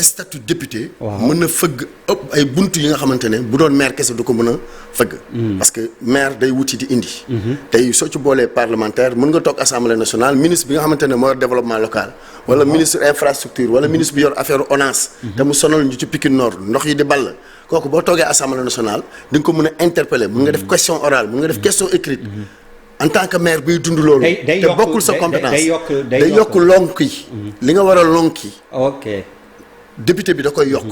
statut député. mën na fëgg ëpp ay buntu yi nga xamante ne bu doon maire kese du ko mën a fëgg. parce que maire day wuti di indi. tey soo ci boolee parlementaire mën nga toog assemblée nationale ministre bi nga xamante ne moo yor développement local. wala ministre infrastructure wala ministre bi yor affaire ONAS. te mu sonal ñu ci Pikine Nord ndox yi di ball. kooku boo toogee assemblée nationale di nga ko mën a interpeller mën nga def question orale mën nga def question écrite. en tant que maire biy dund loolu. te bokkul sa compétence day yokk lonk yi. li nga war a lonk yi. ok député bi da koy yokk.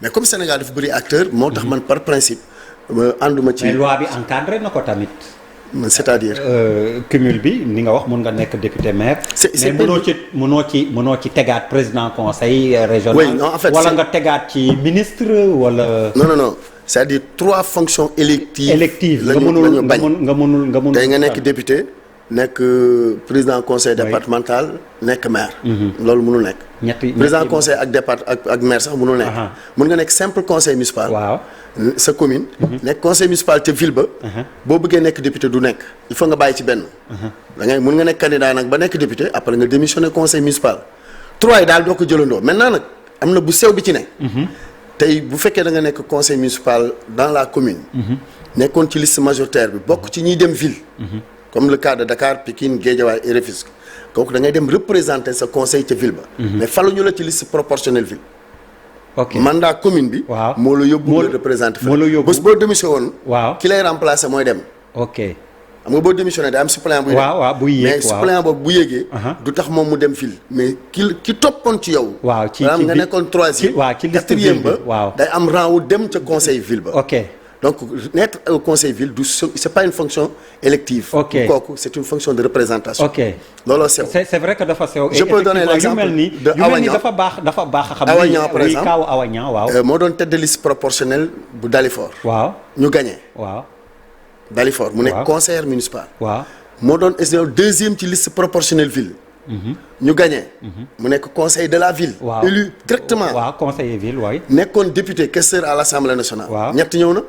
mais comme Sénégal dafa bëri acteur moo tax man par principe ànduma ci. mais loi bi encadré na ko tamit. c'est-à-dire. cumul bi ni nga wax mun nga nekk député maire. mais mënoo ci tegaat président conseil régional. oui non en fait wala nga tegaat ci ministre wala. non. c'est-à-dire 3 fonctions électives. la ñu bañ nga mënul tey nga nekk député nekk président conseil départemental nekk maire. loolu mënul nekk. président conseil ak maire sax mënul nekk. mën nga nekk simple conseil municipal. waaw sa commune. nekk conseil municipal te ville ba. boo bëggee nekk député du nekk. il faut nga bàyyi ci benn. da ngay mën nga nekk candidat nag ba nekk député après nga démissionner conseil municipal. 3 yi daal doo ko jëlandoo maintenant nag am na bu sew bi ci ne. tey bu fekkee da nga nekk conseil municipal dans la commune. nekkoon ci liste majoritaire bi bokk ci ñiy dem ville. comme le cas de Dakar Pikine Guédiawaye et Rufisque kooku da ngay dem représenter sa conseil ca ville ba. mais faluñu la ci liste proportionnelle ville. ok mandat commune bi. waaw moo la yóbbu nga représenter. moo la yóbbu bés boo démissionné woon. waaw ki lay remplacer mooy dem. ok xam nga boo démissionné day am suppléant buy. waaw buy yéeg mais suppléant boobu bu yéegee. du tax moom mu dem ville. mais ki toppoon ci yow. waaw ci nga nekkoon 3e. ci liste ville ba. waaw day am rang wu dem ca conseil ville ba. ok donc être au conseil ville c'est pas une fonction élective. ok kooku c'est une fonction de représentation. ok looloo sew. c'est vrai que dafa sew. je peux donner l'exemple de Awañan dafa baax a xam. Awañan par exemple kaaw Awañan waaw. moo doon tête de liste proportionnelle bu Dalifort. waaw ñu gagné. waaw Dalifort mu nekk conseiller municipal. waaw moo doon deuxième ci liste proportionnelle ville. ñu gagné. mu nekk conseil de la ville. waaw élu directement. waaw conseiller ville waay. nekkoon député questeur à l'Assemblée nationale. waaw ñett ñëw na.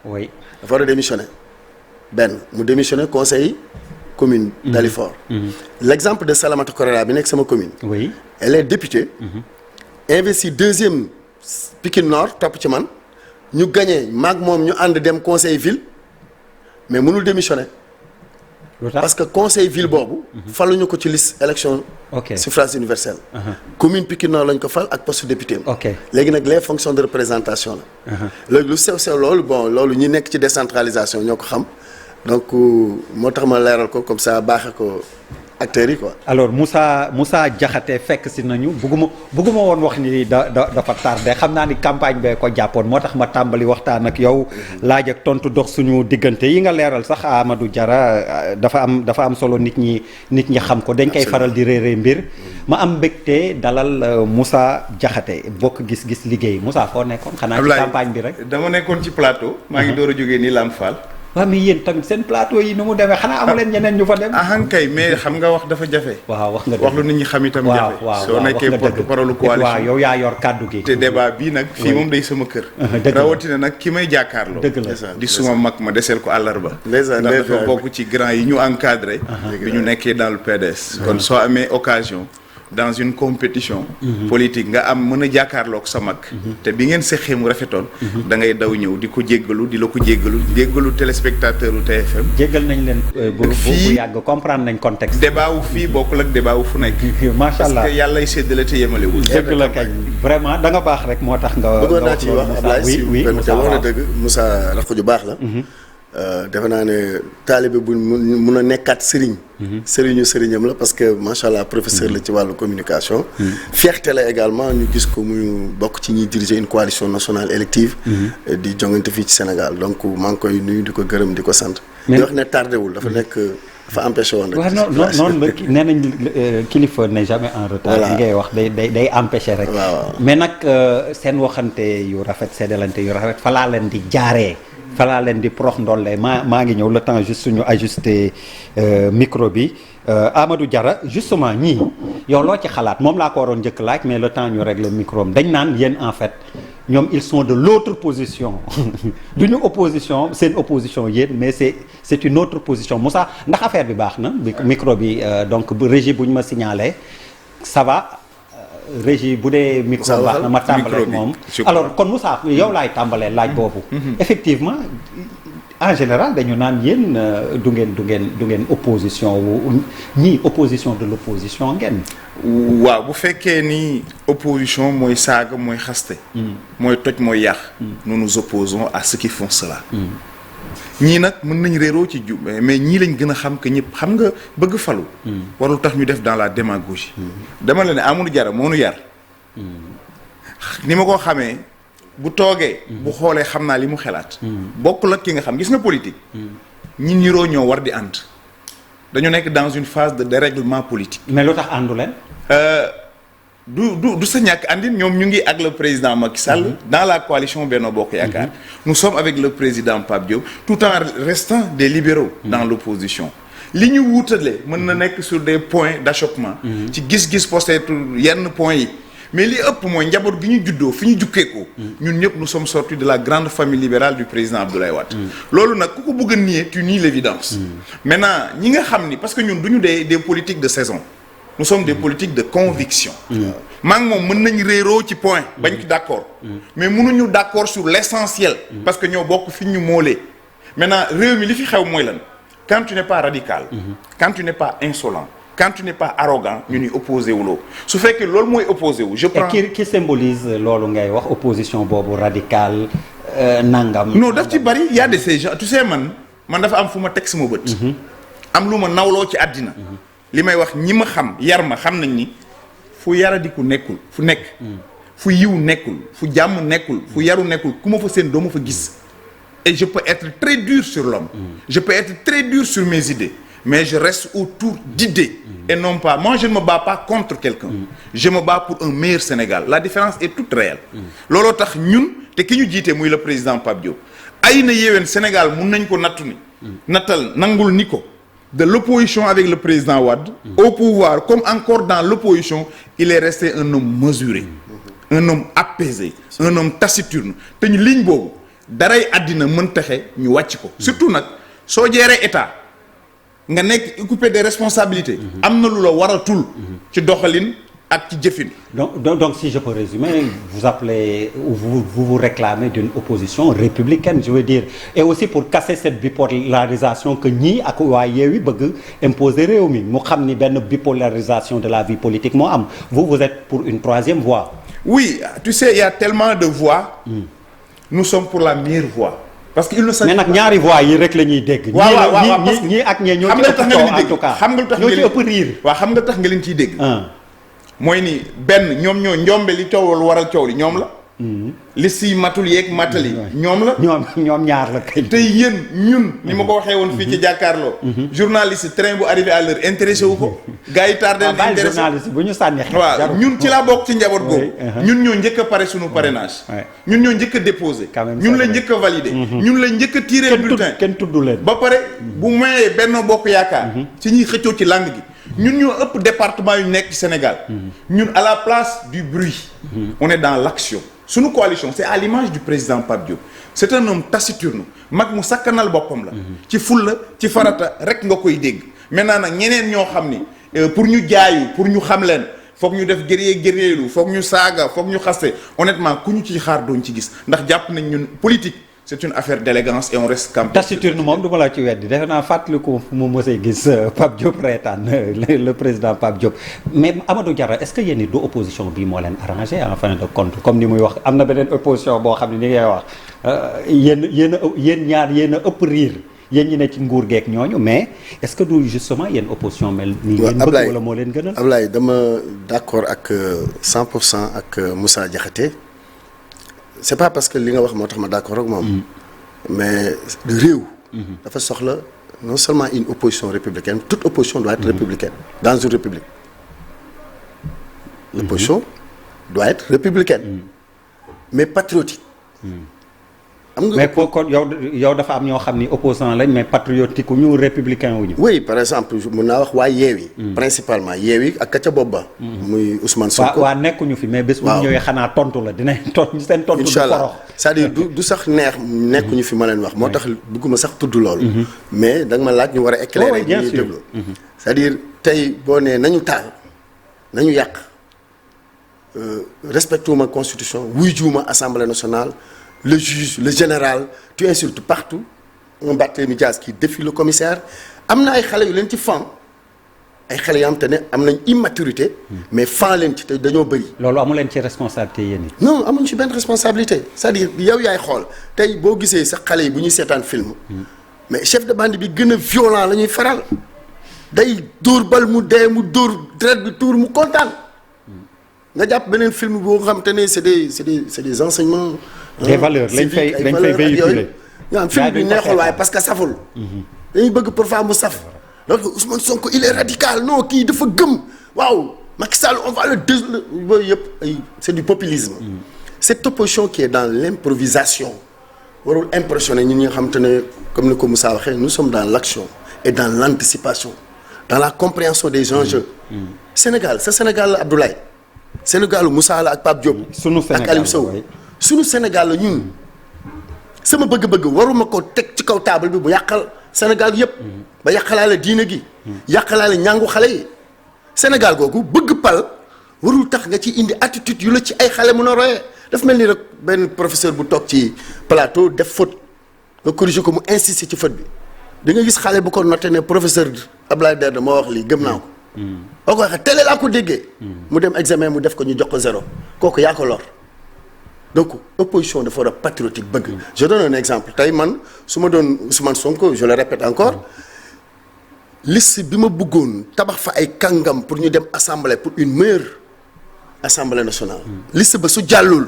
oui. dafa war a démissionner benn mu démissionner conseil commune. Dalifort. l'exemple de Salamata Korera bi nekk sama commune. oui elle est députée. investie deuxième Pikine Nord topp ci man ñu gagné maag moom ñu ànd dem conseil ville mais mënul démissionner. parce que conseil ville boobu. faluñu ko ci liste élection. suffrage universel. commune Pikine Nord lañ ko fal ak poste député am. léegi nag les fonctions de représentation la. léegi lu sew loolu loolu ñi nekk ci décentralisation ñoo ko xam donc moo tax ma leeral ko comme ça baaxee ko acteurs yi quoi. alors Moussa Diakhaté fekk si nañu bugguma woon wax ni dafa tardé xam naa ni campagne bee ko jàppoon moo tax ma tàmbali waxtaan ak yow. laaj ak tontu dox suñu diggante yi nga leeral sax Amadou Diarra dafa am solo nit ñi xam ko. dañ koy faral di réeree mbir. ma am mbégte dalal Moussa Diakhaté bokk gis-gis liggéey Moussa foo nekkoon. xanaa ci campagne bi rek. dama nekkoon ci plateau. maa ngi door a jógee nii Lamp Fall. waaw mais yéen tamit seen plateau yi nu mu demee xanaa amu leen ñeneen ñu fa dem. kay mais xam nga wax dafa jafe. waaw wax nga dëgg wax lu nit ñi xam itam jafe. soo nekkee porte-parole coalition. waaw yow yaa yor kàddu gi. te débat bii nag fii moom day sama kër. rawatina nag ki may jàkkaarloo. dëgg la di suma mag ma deseel ko àllarba. ndax dafa bokk ci grand yi ñu encadré. bi ñu nekkee dans le PDS. kon soo amee occasion. dans une compétition politique nga am mën a jàkkaarloog sa mag te bi ngeen sexee mu rafetoon da ngay daw ñëw di ko jéggalu di la ko jéggalu téléspectateur u TFM jéggal nañ leen bu yàgg comprendre nañ contexte débat wu fii bokkul ak débat wu fu nekk macha allah parce que yàllay séddale te yemalewul dëgg la kañ vraiment da nga baax rek moo tax nga bëggoon naa ci wax Ablaye si wax na dëgg Moussa rakk ju baax la defe naa ne taalibe bu mun a nekkaat sëriñam la parce que macha allah professeur la ci wàllu communication. fierté la également ñu gis ko muy bokk ci ñuy diriger une coalition nationale élective. di jongante fii ci Sénégal donc maa ngi koy nuyu di ko gërëm di ko sant. di wax ne tardé wul dafa nekk dafa empêché woon rek. waaw non nee nañ kilifa n'est jamais en retard. li ngay wax day empêché rek. mais nag seen waxante yu rafet seddalante yu rafet fa laa leen di jaaree. falaa leen di prox ndolle maa ngi ñëw le temps juste suñu ajusté micro bi Amadou Diarra justement ñii yow loo ci xalaat moom laa ko waroon njëkk laaj mais le temps ñu régler micro am dañ naan yéen en fait ñoom ils sont de l'autre position du ñu opposition seen opposition yéen mais c'est une autre position Moussa ndax affaire bi baax na micro bi donc bu régie bu ñu ma signalé ça va régie bu dee micro baax na ma tàmbalee moom alors kon Moussa yow laay tàmbalee laaj boobu effectivement en général dañu naan yéen du ngeen opposition wu ñii opposition de l'opposition ngeen waaw bu fekkee ni opposition mooy saaga mooy xaste mooy toj mooy yàq nous nous opposons à ceux qui font cela ñii nag mën nañ réeroo ci ju mais ñii lañ gën a xam que ñëpp xam nga bëgg falu warul tax ñu def dans la démagogie dama la ne Amadou Diarra moo nu yar ni ma ko xamee bu toogee bu xoolee xam naa li mu xelaat bokkul ak ki nga xam gis nga politique ñi niroo ñoo war di ànd dañu nekk dans une phase de dérèglement politique mais lu tax àndu leen du sa ñàkk àndin ñoom ñu ngi ak le président Macky Sall dans la coalition Benno Bokk Yaakaar nous sommes avec le président Pape Diop tout en restant des libéraux dans l'opposition li ñu wuutale mën na nekk sur des points d'achoppement ci gis-gis peut-être yenn points yi mais li ëpp mooy njaboot gi ñu juddoo fi ñu jukkeekoo ñun ñëpp nous sommes sortis de la grande famille libérale du président Abdoulaye Wade loolu nag ku ko bëgg a nier tu nies l'évidence maintenant ñi nga xam ni parce que ñun duñu des politiques de saison nous sommes des politiques de conviction maa ngi moom mën nañ réeroo ci point bañ ci d'accord mais mënuñu d'accord sur l'essentiel parce que ñoo bokk fi ñu moolee maintenant réew mi li fi xew mooy lan quand tu n'es pas radical quand tu n'es pas insolent quand tu n'es pas arrogant ñu ni opposé wuloo su fekkee loolu mooy opposé wu je prends qui symbolise loolu ngay wax opposition boobu radical nangam non daf ci bari y a de ces gens tu sais man dafa am fu ma teg sama bët am lu ma nawloo ci àddina li may wax ñi ma xam yar ma xam nañ ni fu yaradiku nekkul fu nekk fu yiw nekkul fu jàmm nekkul fu yaru nekkul ku ma fa seen doo ma fa gis et je peux être très dur sur l'homme je peux être très dur sur mes idées mais je reste autour d'idées et non pas moi je ne me bats pas contre quelqu'un je me bats pour un meilleur Sénégal la différence est toute réelle looloo tax ñun te ki ñu jiite muy le président Pape Diop ay na yéwén Sénégal mun nañ ko nattu ni nattal nangul ni ko de l'opposition avec le président Wade au pouvoir comme encore dans l'opposition il est resté un homme mesuré un homme apaisé un homme taciturne te ñu ligne boobu daray àddina mën taxe ñu wàcc ko surtout nag soo jeeree état nga nekk occupé des responsabilités am na lu la waratul ci doxalin ak ci jëfin donc si je peux résumer vous appelez ou vous réclamez d'une opposition républicaine je veux dire et aussi pour casser cette bipolarisation que ñii ak waa Yewwi bëgg imposer réew mi mu xam ni benn bipolarisation de la vie politique moo am vous êtes pour une troisième voie oui tu sais il y a tellement de voies nous sommes pour la meilleure voie parce que il ne s'agit mais nag ñaari voix yi rek la ñuy dégg. ñii ak ñee ñoo ci ëpp coow en tout cas xam nga lu tax ñoo ci ëpp riir. waaw xam nga tax nga leen ciy dégg. mooy ni benn ñoom ñoo njombe li coowal waral coow li ñoom la. li si matul yeeg matali ñoom la. ñoom ñaar la kay. tey yéen ñun ni ma ko waxee woon fii ci jàkkaarloo. journaliste train bu arrivé à l'heure intéressé wu ko. gars yi tardé na intéressé journaliste bu ñu sànni xel. waaw ñun ci laa bokk ci njaboot googu. ñun ñoo njëkk a pare suñu parrainage. ñun ñoo njëkk a déposé. ñun la njëkk a validé. ñun la njëkk a tiré bulletin. kenn tudd leen. ba pare bu mayee Benno Bokk Yaakaar. ci ñuy xëccoo ci langue gi. ñun ñoo ëpp département yu nekk ci Sénégal. ñun à la place du bruit. on est dans l'action. suñu coalition c'est à l'image du président Pape Diop c'est un homme taciturne mag mu sakkanal boppam la ci fulla ci farata rek nga koy dégg maintenant nag ñeneen ñoo xam ni pour ñu jaayu pour ñu xam leen foog ñu def gëryeelu foog ñu saaga foog ñu xaste honnêtement ku ñu ciy xaar doon ci gis ndax jàpp nañ ñun politique c'est une affaire d'élégance et on reste campé. taciturne moom du ma la ci weddi defe naa fàttaliku fu mu mosee gis Pape Diop reetaan le président Pape Diop mais Amadou Diarra est-ce que yéen du opposition bi moo leen arrangé en fin de compte comme ni muy wax am na beneen opposition boo xam ne ni ngay wax yéen ñaar yéen a ëpp riir yéen ñi ne ci nguur geek ñooñu mais est-ce que du justement yéen opposition mel ni ngeen bëgg wala moo leen gënal. Ablaye dama d'accord ak 100% ak Moussa Diakhaté. c'est pas parce que li nga wax moo tax ma d'accord ak moom mais réew dafa soxla non seulement une opposition républicaine toute opposition doit être républicaine dans une république l'opposition doit être républicaine mais patriotique am nga mais kon yow dafa am ñoo xam ni opposant lañ mais patriotique wu ñu républicain wu ñu. oui par exemple mën naa wax waa Yewwi principalement Yewwi ak ka ca bopp ba muy Ousmane Sonko waa nekkuñu fi mais bés bu ñu ñëwee xanaa tontu la dinañ tontu seen tontu. incha allah c'est-à-dire du sax nekkuñu fi ma leen wax moo tax bëgguma sax tudd loolu mais da nga ma laaj ñu war a éclairer ñu ñuy déglu c'est-à-dire tey boo nee nañu taal nañu yàq respectuma constitution wuy juuma assemblée nationale le juge le général tu insultes partout un Barthélémy Dias qui défie le commissaire am na ay xale yu leen ci fan ay xale yoo xam te ne am nañ immaturité mais fan leen ci te dañoo bëri. loolu amu leen ci responsabilité yéen it. non amuñ ci benn responsabilité c'est-à-dire yow yaay xool tey boo gisee sax xale yi bu ñuy seetaan film mais chef de bande bi gën a violent la ñuy faral day dóor bal mu dee mu dóor deret bi tuur mu kontaan nga jàpp beneen film boo xam te ne c'est des enseignements. des valeurs lañ fay véhiculer. nga film bi neexul waaye parce que saful. dañuy bëgg parfois mu saf. donc Ousmane Sonko il est radical non kii dafa gëm waaw Macky Sall on va le yooyu yëpp ay c'est du populisme. cette opposition qui est dans l'improvisation warul impressionner ñi nga xam te ne comme ni ko Moussa waxee nous sommes dans l'action et dans l'anticipation dans la compréhension des enjeux. Sénégal sa Sénégal la Abdoulaye. Sénégal Moussa la ak Pape Diop. sunu Sénégal ak Aliou Sow sunu Sénégal la ñun. sama bëgg-bëgg waruma ko teg ci kaw table bi bu yàqal Sénégal yëpp. ba yàqalaale diine gi. yàqalaale ñàngu xale yi. Sénégal googu bëgg pal warul tax nga ci indi attitude yu la ci ay xale mën a royee daf mel ni rek benn professeur bu toog ci plateau def faute nga corriger ko mu insister ci faute bi da nga gis xale bu ko noté ne professeur Abdoulaye Derde moo wax lii gëm naa ko. boo ko waxee télé laa ko déggee. mu dem examen mu def ko ñu jox ko 0 kooku yaa ko lor. donc opposition dafa war a patriotique bëgg. je donne un exemple tey man su ma doon Ousmane Sonko je le répète encore liste bi ma bëggoon tabax fa ay kàngam pour ñu dem assemblée pour une meilleure assemblée nationale. liste ba su jàllul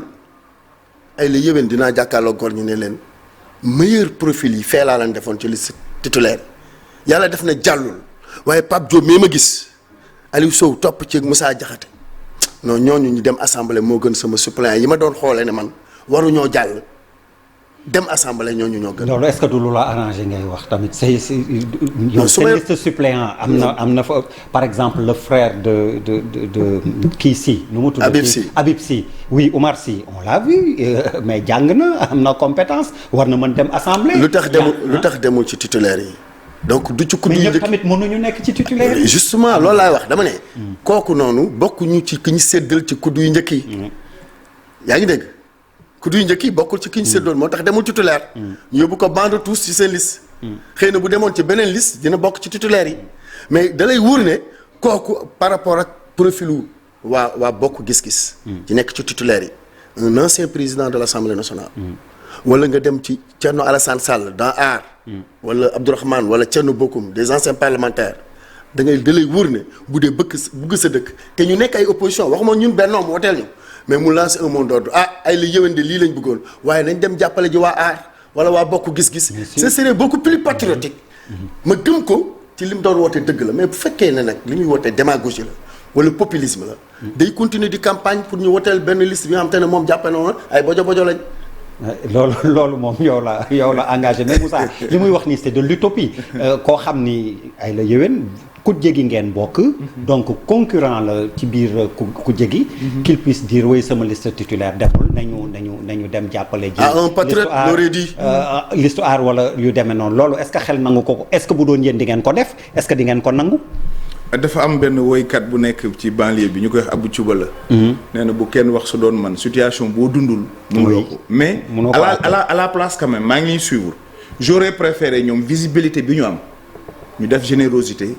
ay la yéwén dinaa jàkkaarloo góor ñu ne leen meilleur profil yi fee laa leen defoon ci liste titulaire yàlla def na jàllul waaye Pape Diop mais ma gis Aliou Sow topp ci Moussa Diakhaté non ñooñu ñu dem assemblée moo gën sama suppléant yi ma doon xoolee ne man waruñoo jàll dem assemblée ñooñu ñoo gën. loolu est-ce que du lu la arrangé ngay wax tamit c'est yow su ma seen liste suppléant am na fa par exemple le frère de kii si nu mu tudd Habib Sy oui Oumar Sy on l'a vu mais jàng na am na compétence war na mën dem assemblée. lu tax demul ci titulaire yi. donc du ci kuddu yi mais ñëpp tamit mënuñu nekk ci titulaire yi. justement loolu laay wax dama ne. kooku noonu bokkuñu ci ki ñu séddal ci kuddu yu njëkk yi. yaa ngi dégg kuddu yu njëkk yi bokkul ci ki ñu séddal moo tax demul titulaire. ñu yóbbu ko bande tous ci seen liste. xëy na bu demoon ci beneen liste dina bokk ci titulaire yi mais da lay wóor ne kooku par rapport ak profilu waa bokk gis-gis. ci nekk ci titulaire yi un ancien président de l'Assemblée nationale. wala nga dem ci Thierno Alassane Sall dans Aar. wala Abdourahmane wala Thierno Bocoum des anciens parlementaires da lay wóor ne bu dee bëgg sa dëkk te ñu nekk ay opposition waxuma ñun bennoom wooteel ñu mais mu lancer un mot d'ordre ay la yëwén de lii lañ bëggoon waaye nañ dem jàppale ji waa Aar wala waa bokk gis-gis. ce serait beaucoup plus patriotique. ma gëm ko ci li mu doon woote dëgg la mais bu fekkee ne nag li muy wootee démagogie la wala populisme la. day continuer di campagne pour ñu woteel benn liste bi nga xam te ne moom jàppe noonu ay bojo lañ. loolu moom yow la engagé mais Moussa li muy wax nii c'est de l'utopie koo xam ni ay la yéwén ku jégi ngeen bokk donc concurrent la ci biir ku jégi qu'il puisse dire oui sama liste titulaire demul nañu dem jàppale ji un patriote l'aurait dit liste aar wala yu demee noonu loolu est-ce que xel nangu ko est-ce que bu doon yéen di ngeen ko def est-ce que di ngeen ko nangu. dafa am benn woykat bu nekk ci banlieue bi ñu koy wax Abou Cuba la. nee na bu kenn wax su doon man situation boo dundul. mënuloo ko mais à la place quand même maa ngi suivre. j'aurais préféré ñoom visibilité bi ñu am ñu def générosité.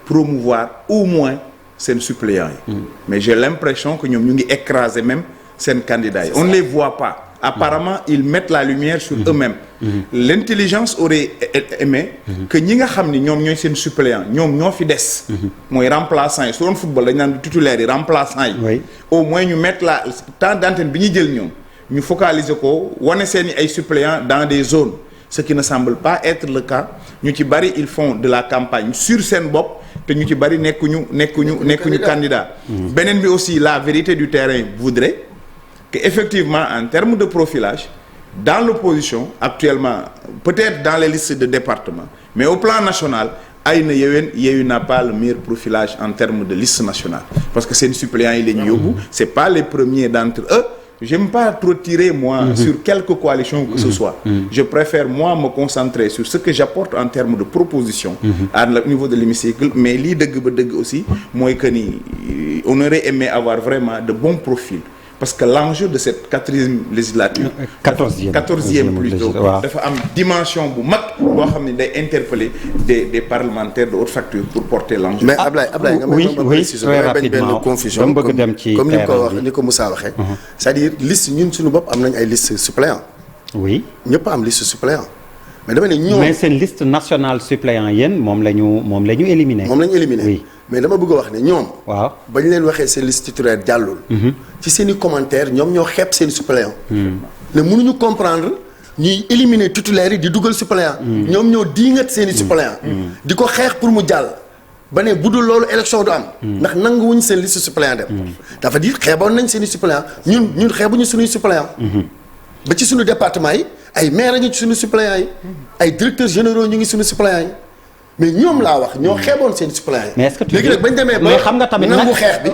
promouvoir au moins seen suppléants yi. mais j'ai l'impression que ñoom ñu ngi écraser même seen candidats yi. on ne les voit pas. apparemment ils mettent la lumière sur eux-mêmes. L'intelligence aurait aimé que ñi nga xam ni ñoom ñooy seen suppléant ñoom ñoo fi des. mooy remplaçant yi su doon football dañ naan titulaire yi remplaçant yi. au moins ñu mettre la temps d'antenne bi ñuy jël ñoom ñu focaliser ko wane seen ay suppléants dans des zones ce qui ne semble pas être le cas ñu ci bari ils font de la campagne sur seen bopp te ñu ci bari nekkuñu candidat. beneen bi aussi la vérité du terrain voudrait que effectivement en termes de profilage dans l'opposition actuellement peut-être dans les listes de département mais au plan national Aïna Yewwi n'a pas le meilleur profilage en termes de liste nationale parce que seen suppléants yi la ñu yóbbu c'est pas les premiers d'entre eux j'aime pas trop tirer moi sur quelque coalition que ce soit. Je préfère moi me concentrer sur ce que j'apporte en termes de proposition au niveau de l'hémicycle, mais lii dëgg ba dëgg aussi mooy que ni on aurait aimé avoir vraiment de bons profils. Parce que l'enjeu de cette 4e législature 14e plutôt dafa am dimension bu mag boo xam ne day interpeller des parlementaires de haute facture pour porter l'enjeu. Mais Ablaye nga may préciser bañ benn confusion comme ni ko wax ni ko Moussa waxee c'est-à-dire liste ñun suñu bopp am nañ ay liste suppléant oui ñëpp am liste suppléant mais dama ne ñoom mais seen liste nationale suppléant yéen moom la ñu éliminé oui. mais dama bëgg a wax ne ñoom. waaw ba ñu leen waxee seen liste titulaire jàllul. ci seen i commentaire ñoom ñoo xeeb seen suppléant. ne mënuñu comprendre ñuy éliminer titulaire yi di dugal suppléant. ñoom ñoo diingat seen i suppléant. di ko xeex pour mu jàll. ba ne bu dul loolu élection du am. ndax nanguwuñ seen liste suppléant dem. dafa dire xeeboon nañ seen i suppléant ñun xeebuñu suñuy suppléant. ba ci suñu département yi ay maire a ngi ci suñu suppléant yi. ay directeurs généraux ñu ngi suñu suppléant yi. mais ñoom laa wax ñoo xeeboon seen suppléant yi. mais est-ce que léegi nag bañ demee ba xam nga tamit nangu xeex bi.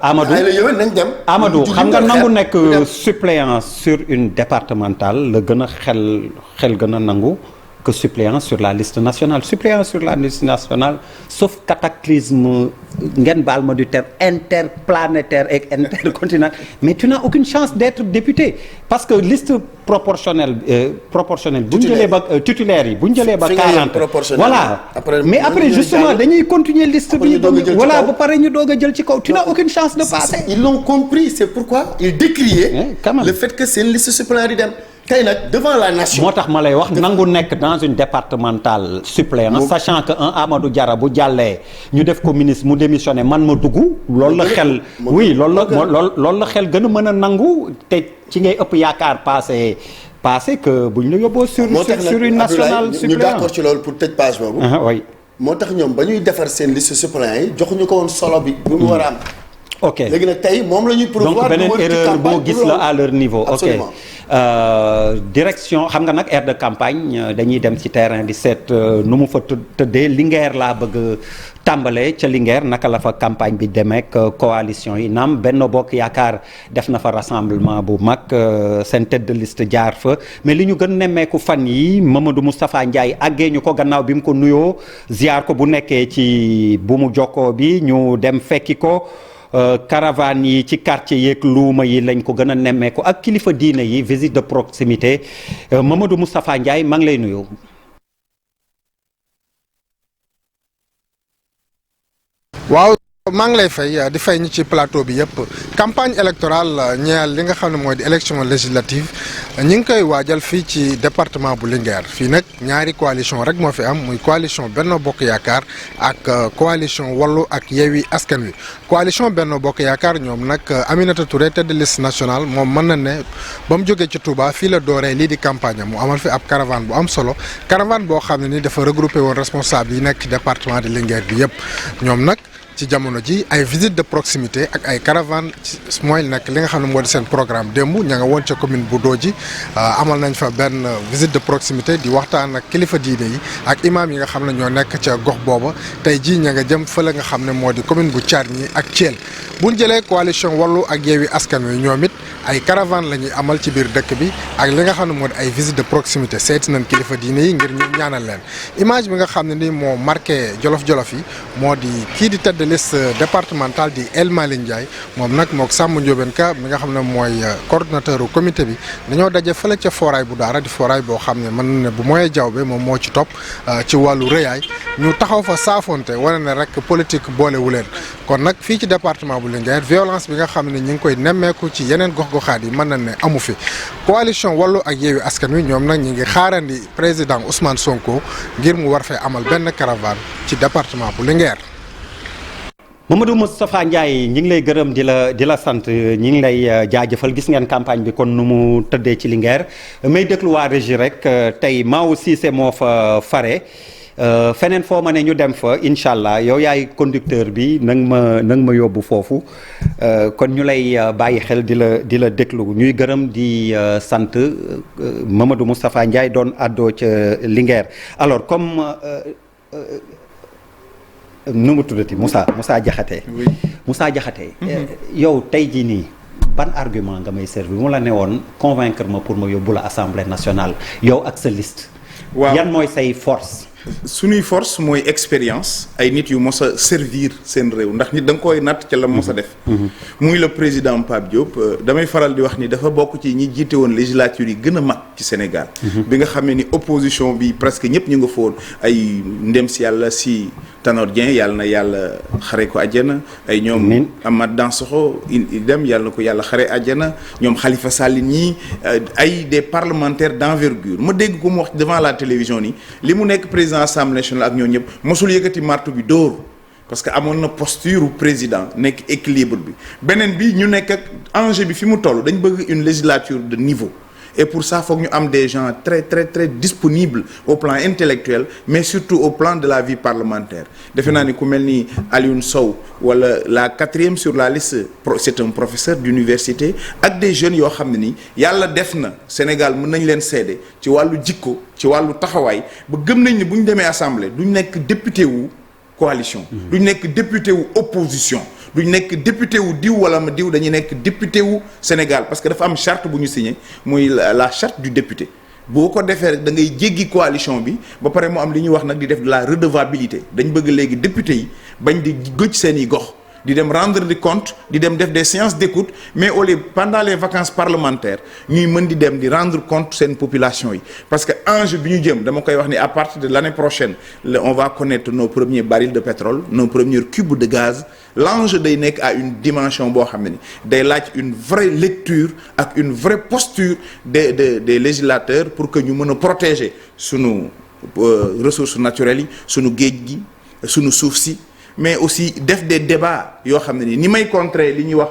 Amadou ay la yowén nañ dem. Amadou xam nga nangu nekk suppléant sur une départementale la gën a xel gën a nangu que suppléant sur la liste nationale suppléant sur la liste nationale sauf cataclysme ngeen baal ma du terme interplanétaire et intercontinental mais tu n'as aucune chance d'être député parce que liste proportionnelle bu ñu jëlee ba titulaire yi bu ñu jëlee ba 40 voilà mais après justement dañuy continuer liste bi voilà ba pare ñu doog a jël ci kaw tu n'as aucune chance de passer. Ils l'ont compris c'est pourquoi ils décriaient le fait que seen liste suppléant di dem tey nag devant la nation. moo tax ma lay wax nangu nekk dans une départementale suppléant sachant que un Amadou Diarra bu jàllee ñu def ko ministre mu démissionné man ma dugg loolu la xel oui loolu la xel gën a mën a nangu te ci ngay ëpp yaakaar passé que bu ñu la yóbboo sur une nationale suppléant ñu d'accord ci loolu pour tëj page boobu oui moo tax ñoom ba ñuy defar seen liste suppléant yi joxuñu ko woon solo bi bu mu war a am ok léegi nag tey moom la ñuy donc beneen erreur boo gis la à leur niveau absolument. ok direction xam nga nag aire de campagne dañuy dem ci terrain di seet nu mu fa tëddee Linguère laa bëgg tàmbale ca Linguère naka la fa campagne bi demeek coalition yi naam Benno Bokk Yaakaar def na fa rassemblement bu mag seen tête de liste jaar fa mais li ñu gën nemmeeku fan yi Mamadou Moustapha Ndiaye àggee ñu ko gannaaw bi mu ko nuyoo ziar ko bu nekkee ci bu mu jokkoo bi ñu dem fekki ko caravane yi ci quartier yeeg luuma yi lañ ko gën a nemmeeku ak kilifa diine yi visite de proximité Mamadou Moustapha Ndiaye maa ngi lay nuyu. waaw maa ngi lay fay di fay ñi ci plateau bi yëpp campagne électorale ñeel li nga xam ne mooy di élection législative ñi ngi koy waajal fii ci département bu Linguère fii nag ñaari coalition rek moo fi am muy coalition Benno Bokk Yaakaar ak coalition Wallu ak Yewwi Askan Wi coalition Benno Bokk Yaakaar ñoom nag Aminata Touré tête de liste nationale moom mën na ne ba mu jógee ci Touba fii la dooree lii di campagne mu amal fi ab caravane bu am solo caravane boo xam ne ni dafa regroupé woon responsable yi nekk ci département de Linguère bi yëpp ñoom nag ci jamono ji ay visite de proximité ak ay caravane mooy nekk li nga xam ne moo di seen programme démb ña nga woon ca commune bu Dodji amal nañ fa benn visite de proximité di waxtaan ak kilifa diine yi ak imam yi nga xam ne ñoo nekk ca gox booba tey jii ña nga jëm fële nga xam ne moo di commune bu Thiargny ak Thiel buñ jëlee coalition Wallu ak Yewwi Askan Wi ñoom it ay caravane la ñuy amal ci biir dëkk bi ak li nga xam ne moo di ay visite de proximité seeti nañ kilifa diine yi ngir ñu ñaanal leen image bi nga xam ne ni moo marqué jolof-jolof yi moo di kii di tête de liste départementale di El Malick Ndiaye moom nag mook Samba Ndiobène Ka mi nga xam ne mooy coordonnateur comité bi dañoo daje fële ca foraay bu daara di foraay boo xam ne mën na ne bu mooy jawbe moom moo ci topp ci wàllu rëyaay ñu taxaw fa saafonte wane ne rek politique boolewu leen kon nag fii ci département bu Linguère violence bi nga xam ne ñu ngi koy nemmeeku ci yeneen gox-goxaat yi mën na ne amu fi coalition Wallu ak Yewwi Askan Wi ñoom nag ñi ngi xaarandi président Ousmane Sonko ngir mu war fee amal benn caravane ci département bu Linguère. Mamadou Moustapha Ndiaye ñi ngi lay gërëm di la sant ñi ngi lay jaajëfal gis ngeen campagne bi kon nu mu tëddee ci Linguère may déglu waa régie rek tey Mao Cissé moo fa fare feneen foo ma ne ñu dem fa incha allah yow yaay conducteur bi nang ma yóbbu foofu kon ñu lay bàyyi xel di la déglu ñuy gërëm di sant Mamadou Moustapha Ndiaye doon àddoo ca Linguère alors comme nu mu tuddati Moussa Diakhaté. oui Moussa Diakhaté. yow tey jii nii ban argument nga may servir mu la ne woon convaincre ma pour ma yóbbu la assemblée nationale yow ak sa liste. waaw yan mooy say force. suñuy force mooy expérience ay nit yu mos a servir seen réew ndax nit da nga koy natt ca la mos a def. muy le président Pape Diop damay faral di wax ni dafa bokk ci ñi jiite woon législature yi gën a mag ci Sénégal. bi nga xamee ni opposition bi presque ñëpp ñu nga foon ay ndem si yàlla si Tanor Dieng yàlla na yàlla xare ko àjjana. ay ñoom Amath Dansokho dem yàlla na ko yàlla xare àjjana ñoom Khalifa Sall ñii ay des parlementaires d'envergure ma dégg ko mu wax devant la télévision ni li mu nekk président assemblée nationale ak ñoo ñëpp mosul yëkkati martu bi dóor parce que amoon na posture président nekk équilibre bi beneen bi ñu nekk ak enjeu bi fi mu toll dañ bëgg une législature de niveau et pour ça foog ñu am des gens très très très disponibles au plan intellectuel mais surtout au plan de la vie parlementaire defe naa ni ku mel ni Alioune Sow wala la 4e sur la liste c'est un professeur d'université ak des jeunes yoo xam ne ni yàlla def na Sénégal mën nañ leen seede ci wàllu jikko ci wàllu taxawaay ba gëm nañ ni bu ñu demee assemblée duñ nekk député wu coalition duñ nekk député wu opposition duñ nekk député wu diw wala ma diw dañuy nekk député wu Sénégal parce que dafa am charte bu ñu signé muy la charte du député boo ko defee rek da ngay jéggi coalition bi ba pare mu am li ñuy wax nag di def de la redevabilité dañ bëgg léegi député yi bañ di gëj seen i gox di dem rendre des comptes di dem def des séances d'écoute mais au lieu pendant les vacances parlementaires ñuy mën di dem di rendre compte seen population yi parce que enjeu bi ñu jëm dama koy wax ni à partir de l'année prochaine on va connaître nos premiers barils de pétrole nos premiers cubes de gaz l'enjeu day nekk à une dimension boo xam ne ni day laaj une vraie lecture ak une vraie posture des législateurs pour que ñu mën a protéger sunu ressources naturelles yi sunu géej gi sunu suuf si mais aussi def des débats yoo xam ne ni may contrer li ñuy wax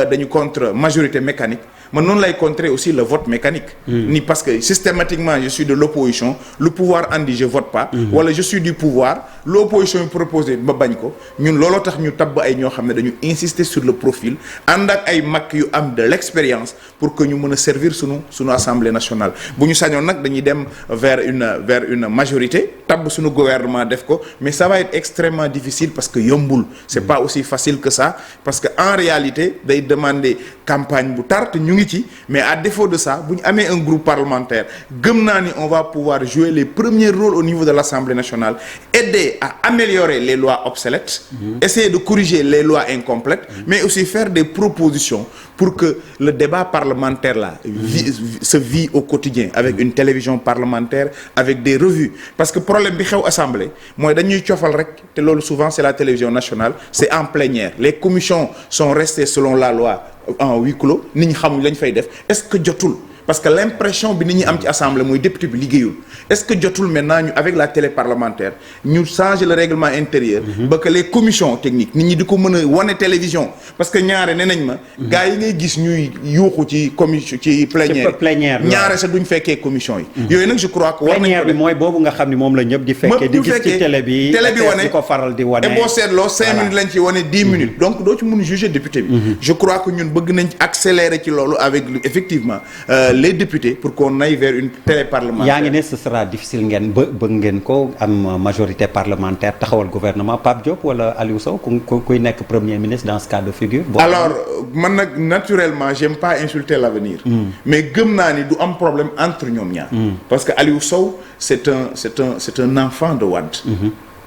dañu contre majorité mécanique man noonu lay contrer aussi le vote mécanique ni parce que systématiquement je suis de l'opposition le pouvoir andi je vote pas wala je suis du pouvoir l'opposition yi proposé ba bañ ko ñun looloo tax ñu tabb ay ñoo xam ne dañu insister sur le profil ànd ak ay mag yu am de l'expérience pour que ñu mën a servir sunu assemblée nationale bu ñu sañoon nag dañuy dem vers une majorité tabb sunu gouvernement def ko mais ça va être extrêmement difficile parce que yombul c'est pas aussi facile que ça parce que en réalité day demander campagne bu tar te ñu ngi ci mais à défaut de ça bu ñu amee un groupe parlementaire gëm naa ni on va pouvoir jouer les premiers rôles au niveau de l'Assemblée nationale aider à améliorer les lois obsolètes essayer de corriger les lois incomplètes mais aussi faire des propositions pour que le débat parlementaire là se vit au quotidien avec une télévision parlementaire avec des revues parce que problème bi xew assemblée mooy dañuy cofal rek te loolu souvent c'est la télévision nationale c'est en plénière les commissions sont restées selon la loi en huis clos nit ñi xamuñ lañ fay def est-ce que jotul parce que l'impression bi nit ñi am ci assemblée mooy député bi liggéeyul est-ce que jotul maintenant ñu avec la télé parlementaire ñu changer le règlement intérieur ba que les commissions techniques nit ñi di ko mën a wane télévision parce que ñaare nee nañ ma gars yi ngay gis ñuy yuuxu ci commission ci plénière ñaare sa duñ fekkee commission yi yooyu nag je crois que war nañ plénière bi mooy boobu nga xam ni moom la ñëpp di fekkee di gis ci télé bi wane di ko faral di wane et boo seetloo 5 minutes lañ ci wane 10 minutes donc doo ci mën juger député bi je crois que ñun bëgg nañ accélérer ci loolu avec effectivement les députés pour qu'on aille vers une télé parlementaire. yaa ngi ne ce sera difficile ngeen bëgg ngeen ko am majorité parlementaire taxawal gouvernement Pape Diop wala Aliou Sow kuy nekk premier ministre dans ce cas de figure. alors man nag naturellement j'aime pas insulter l'avenir. mais gëm naa ni du am problème entre ñoom ñaar. parce que Aliou Sow c'est un enfant de Wade.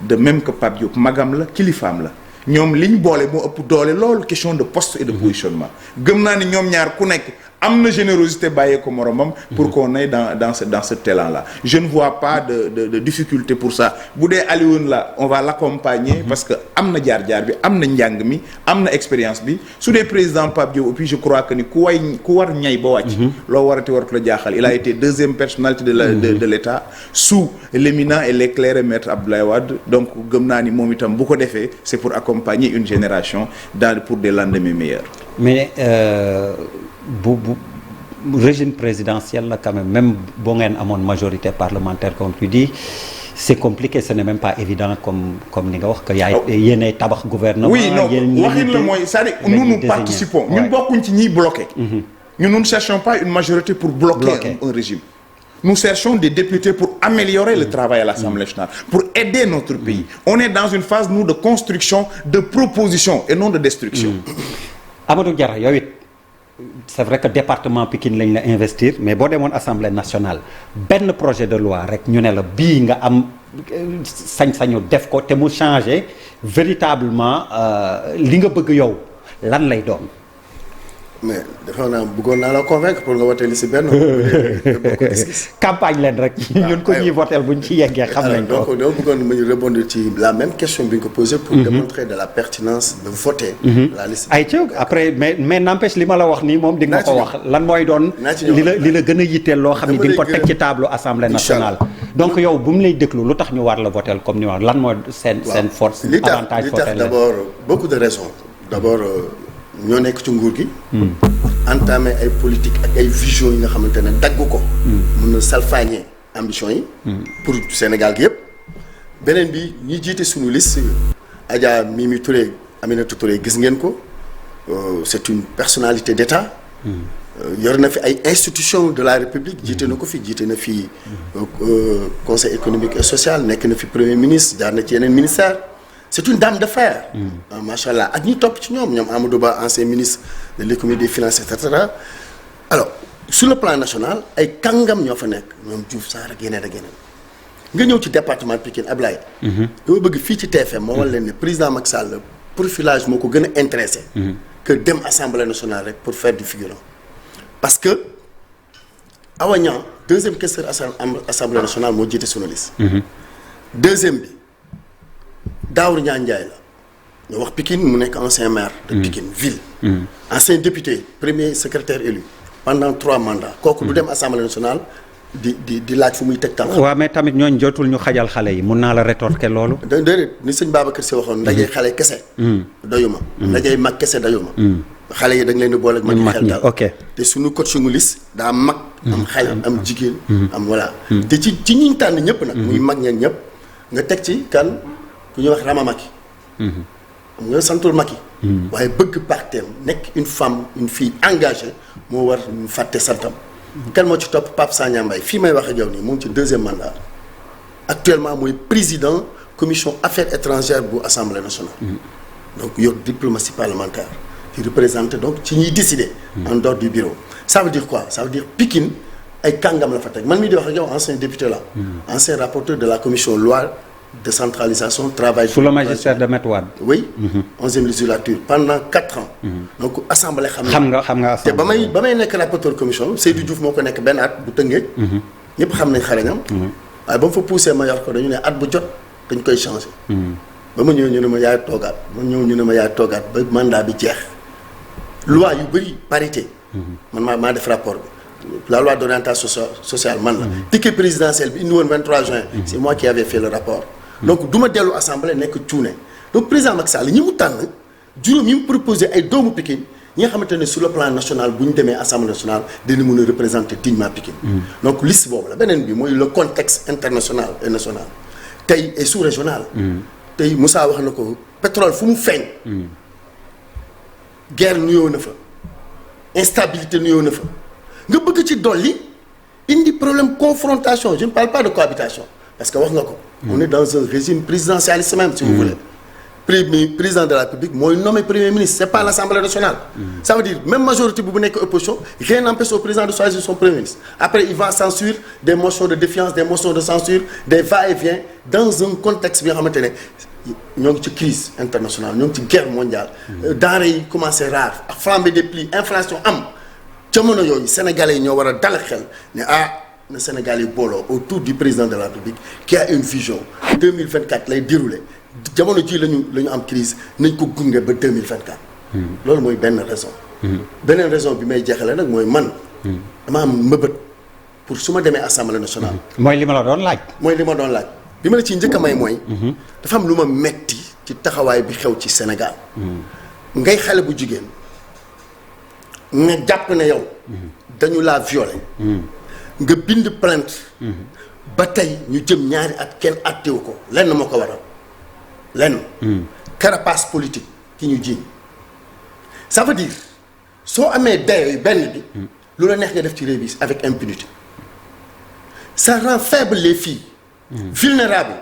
de même que Pape Diop magam la kilifaam la. ñoom liñ boole moo ëpp doole loolu question de poste et de positionnement gëm naa ni ñoom ñaar ku nekk am na générosité bàyyee ko moromam pour qu'on aille dans ce talent là je ne vois pas de difficulté pour ça bu dee Alioune la on va l'accompagner parce que am na jaar-jaar bi am na njàng mi am na expérience bi su dee président Pape Diop et puis je crois que ni ku war ñay ba wàcc loo waratu la jaaxal il a été deuxième personnalité de l'État sous l'éminent et l'éclairé maître Abdoulaye Wade donc gëm naa ni moom itam bu ko defee c'est pour accompagner une génération pour des lendemains meilleurs mais bu régime présidentiel la quand même boo ngeen amoon majorité parlementaire comme tu dis c'est compliqué ce n'est même pas évident comme ni nga wax que yéenay tabax gouvernement. oui non waxin la mooy c'est-à-dire nous participons ñun bokkuñ ci ñiy bloquer. ñun nous ne cherchons pas une majorité pour bloquer un régime. Nous cherchons des députés pour améliorer le travail à l'Assemblée nationale, pour aider notre pays. On est dans une phase nous de construction, de proposition et non de destruction. Amadou Diarra yow it c'est vrai que département Pikine lañ la investir mais boo demoon assemblée nationale benn projet de loi rek ñu ne la bii nga am sañ-sañu def ko te mu changer véritablement li nga bëgg yow lan lay doon. mais defe naa bëggoon naa la convaincre pour nga wote li si benn. campagne leen rek. ñun ko ñuy votel buñ ci yeggee xam nañ ko. donc dama bëggoon ma ñu répondre ci la même question bi nga ko posé. pour démontrer de la pertinence de voter. la liste ay ci après mais n'empêche li ma la wax nii moom di nga ko wax lan mooy doon. li la gën a yitteel loo xam ne di nga ko teg ci tableau assemblée nationale. donc yow bu mu lay déglu lu tax ñu war la votel comme ni wax lan mooy seen force. avantage votel li tax d'abord beaucoup de raisons d'abord. ñoo nekk ci nguur gi. entamé ay politique ak ay vision yi nga xamante ne dagg ko. mun na salfaañee ambition yi. pour Sénégal gi yëpp. beneen bi ñi jiite suñu liste. Adja Mimi Touré Aminata Touré gis ngeen ko c'est une personnalité d'État. yor na fi ay institutions de la République jiite na ko fi jiite na fi conseil économique et social nekk na fi premier ministre jaar na ci yeneen ministère c'est une dame de fer. macha allah ak ñi topp ci ñoom Amadou Ba ancien ministre de l'économie des finances et cetera. alors sur le plan national ay kàngam ñoo fa nekk ñoom Diouf Sarr ak yeneen nga ñëw ci département Pikine Ablaye. dama bëgg fii ci TFM moo wal leen ne président Macky Sall profilage moo ko gën a intéressé. que dem assemblée nationale rek pour faire du figurant. parce que Awa Niang deuxième questeur assemblée nationale moo jiite sunu liste. deuxième bi. Daour Niang Ndiaye la ñu wax Pikine mu nekk ancien maire de Pikine ville ancien député premier secrétaire élu pendant 3 mandats kooku du dem assemblée nationale di laaj fu muy teg tànk. waaw mais tamit ñooñ jotul ñu xajal xale yi mun naa la rétorquer loolu. déedéet ni sëñ Babacar Sy waxoon ndajee xale kese doyuma ndajee mag kese doyuma xale yi dañ leen di boole ak mag yi xel daal ok te suñu coaching liste daa mag am xale am jigéen am voilà te ci ñiñ tànn ñëpp nag muy mag ñeen ñëpp nga teg ci kan ku ñuy wax Rama Maki. xam nga santul Maki. waaye bëgg parteem nekk une femme une fille engagée moo war ñu fàtte santam. kan moo ci topp Pape Sagna Mbaye fii may wax ak yow nii mu ngi ci 2e mandat actuellement mooy président commission affaires étrangères bu assemblée nationale. donc yor diplomatie parlementaire di représenter donc ci ñuy décider. en dehors du bureau. ça veut dire quoi ça veut dire Pikine ay kàngam la fa teg man mii di wax ak yow ancien député la. ancien rapporteur de la commission loi. décentralisation travail. sous le magistère de Maître Wade. oui. 11e législature pendant 4 ans. donc assemblée xam nga te ba may nekk rapporteur commission Seydou Diouf moo ko nekk benn at bu tëngee. ñëpp xam nañ xarañam. waaye ba mu fa poussé ma yor ko dañu ne at bu jot dañ koy changer. ba ma ñëw ñu ne ma yaay toogaat ba mandat bi jeex. loi yu bëri parité. man maa def rapport bi. la loi d'orientation sociale man la. ticket présidentiel bi indi woon 23 juin. c'est moi qui avais fait le rapport. donc du ma dellu assemblée nekk cuune. donc président Macky Sall ñi mu tànn juróom yi mu proposé ay doomu Pikine ñi nga xamante ne sur le plan national bu ñu demee assemblée nationale dina mën a représenter dignement Pikine. donc liste boobu la beneen bi mooy le contexte international et national tey et sous-régional. tey Moussa wax na ko pétrole fu mu feeñ. guerre nuyoo na fa instabilité nuyoo na fa. nga bëgg ci dolli indi problème confrontation je ne parle pas de cohabitation parce que wax nga ko. on est dans un régime présidentialiste même si vous voulez. président de la République mooy nommé premier ministre c'est pas l'Assemblée nationale. ça veut dire même majorité bu nekk opposition rien n'empêche au président de choisir son premier ministre. après il va censure des motions de défiance des motions de censure des va-et-vient dans un contexte bi nga xamante ne ñoo ngi ci crise internationale ñoo ngi ci guerre mondiale. denrées yi commencé rare ak flambée des prix inflation am. jamono yooyu sénégalais yi ñoo war a dal xel ne na Sénégal yi booloo autour du président de la République qui a une vision 2024 lay dérouler jamono ji la ñu am crise nañ ko gunge ba 2024. loolu mooy benn raison. beneen raison bi may jeexale nag mooy man. dama am mbëbët pour su ma demee assemblée nationale. mooy li ma la doon laaj. bi ma la ciy njëkk a may mooy. dafa am lu ma metti ci taxawaay bi xew ci Sénégal. ngay xale bu jigéen. nga jàpp ne yow dañu laa violé nga bind plainte ba tey ñu jëm ñaari at kenn attewu ko lenn moo ko waral lenn carapace politique ki ñu jiiñ ça veut dire soo amee dayo yi benn bi lu la neex nga def ci réew bi avec impunité ça rend faible les filles vulnérables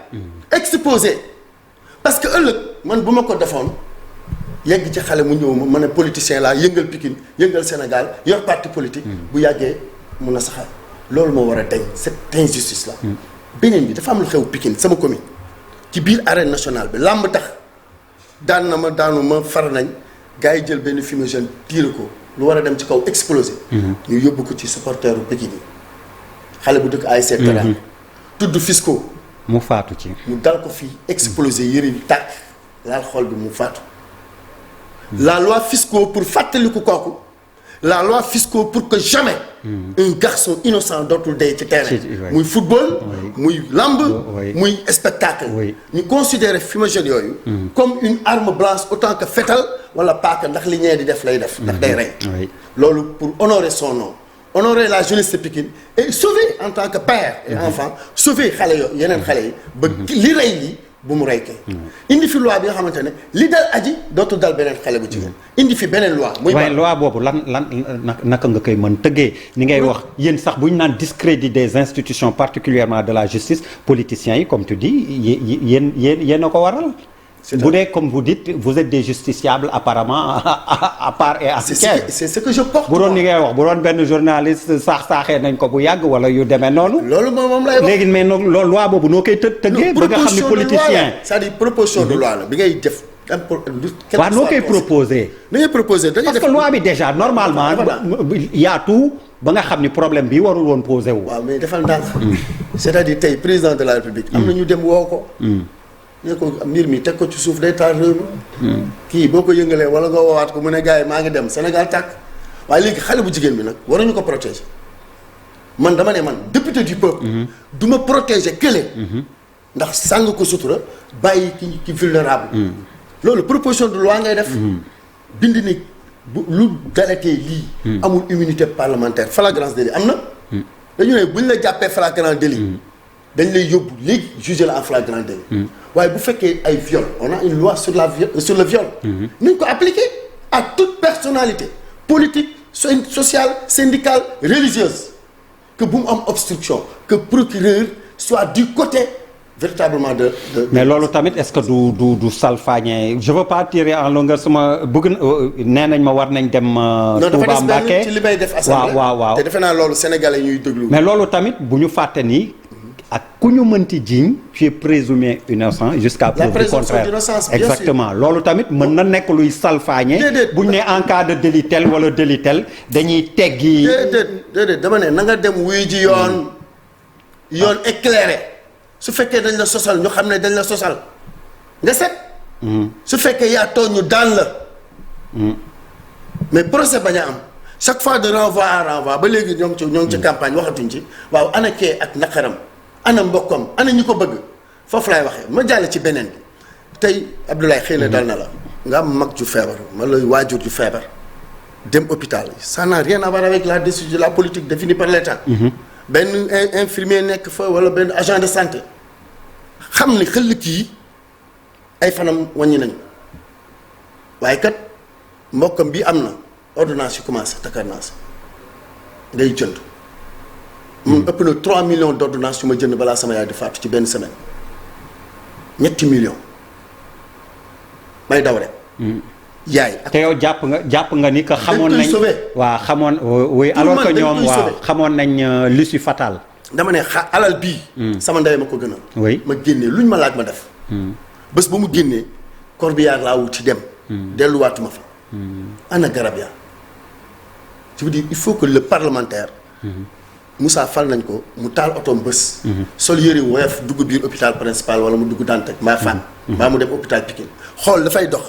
exposées parce que ëllëg man bu ma ko defoon yegg ci xale mu ñëw ma ne politicien laa yëngal Pikine yëngal Sénégal yor parti politique. bu yàggee mun na saxaar loolu moo war a dañ cette injustice là. beneen bi dafa am lu xew Pikine sama commune ci biir arène nationale bi làmb tax daan na ma daanu ma far nañ gars yi jël benn fumigène tiire ko lu war a dem ci kaw explosé. ñu yóbbu ko ci supporteru Pikine yi xale bu dëkk ASC Teranga tudd Fisco. mu faatu ci. mu dal ko fii explosé yëre yi tàkk laal xol bi mu faatu. la loi Fisco pour fàttaliku kooku la loi Fisco pour que jamais un garçon innocent dootul dee ci terrain muy football muy lamb muy spectacle ñu considérer fumigène yooyu comme une arme blanche autant que fetal wala paaka ndax li ñee di def lay def ndax day rey loolu pour honorer son nom honorer la jeunesse de Pikine et sauver en tant que père et enfant sauver xale yooyu yeneen xale yi ba li rey lii bu mu rey kay indi fi loi bi nga xamante ne li dal aji dootul dal beneen xale bu jigéen indi fi beneen loi muy waaye loi boobu lan naka nga koy mën tëggee ni ngay wax yéen sax bu ñu naan discrédit des institutions particulièrement de la justice politiciens yi comme tu dis yéen a ko waral bu dee comme vous dites vous êtes des justiciables apparemment à part et entière c'est ce que je porte bu doon ni ngay wax bu doon benn journaliste saaxee nañ ko bu yàgg wala yu demee noonu loolu moom lay wax léegi mais loolu loi boobu noo koy tëggee ba nga xam ni politicien c'est-à-dire proposition de loi la bi ngay def waaw noo koy proposé da ngay proposé parce que loi bi déjà normalement yaatu ba nga xam ni problème bi warul woon posé wu waaw mais defal ndànk c'est-à-dire tey président de la république am na ñu dem woo ko ne ko mbir mi teg ko ci suuf day taal réew mi kii boo ko yëngalee wala nga woowaat ko mu ne gars yi maa ngi dem Sénégal tàkk waaye léegi xale bu jigéen bi nag waruñu ko protéger man dama ne man député du peuple du ma protéger kële ndax sàng ko sutura bàyyi ki vulnérable loolu proposition de loi ngay def bind ni bu lu dalatee lii amul immunité parlementaire flagrance délit am na dañu ne buñ la jàppee flagrant délit dañ lay yóbbu léegi juger la en flagrant délit waaye bu fekkee ay viol on a une loi sur le viol nañ ko appliquer à toute personnalité politique sociale syndicale religieuse que bu mu am obstruction que procureur soit du côté véritablement de mais loolu tamit est-ce que du salfaañe je veux pas tirer en longueur sama bëgg nee nañ ma war nañ dem Touba Mbacké ci li may def assemblée waaw te defe naa loolu sénégalais ñuy déglu mais loolu tamit bu ñu fàtte ni ak ku ñu mënti jiiñ tu es présumé innocent jusqu'à preuve du contraire exactement loolu tamit mën na nekk luy salfaañe bu ñu ne en cas de délit tel wala délit tel dañuy teggi déedéet dama ne na nga dem wuy ji yoon éclairé su fekkee dañ la sosal ñu xam ne dañ la sosal nga set su fekkee yaa tooñ ñu daan la mais procès bañ a am chaque fois de renvoi à renvoi ba léegi ñoo ngi ci campagne waxatuñ ci waaw ana kee ak naqaram ana mbokkam ana ñi ko bëgg foofu laay waxee ma jàll ci beneen bi tey Abdoulaye xëy na dal na la nga am mag ju feebar wala waajur ju feebar dem hôpital ça n'a rien à voir avec la décision de la politique définie par l'État benn infirmier nekk fa wala benn agent de santé xam ni xel kii ay fanam wàññi nañu waaye kat mbokkam bi am na ordonnance yu commencé takarnaas ngay jënd mun ëpp na 3 millions d'ordonnances yu ma jënd balaa sama yaay di faatu ci benn semaine 3 millions may daw rek yaay te yow jàpp nga ni que xamoon nañ waaw xamoon oui alors que ñoom waaw xamoon nañ l'issue fatale dama ne alal bii sama ndey ma ko gën a oui ma génnee luñ ma laaj ma def bés ba mu génnee corbillard laa wuti dem delluwaatuma fa ana garab yaa je veux dire il faut que le parlementaire Moussa fal nañ ko mu taal otoom bés sol yëre woyof dugg biir hôpital principal wala mu dugg Dantec mbaa Fann mbaa mu dem hôpital Pikine xool dafay dox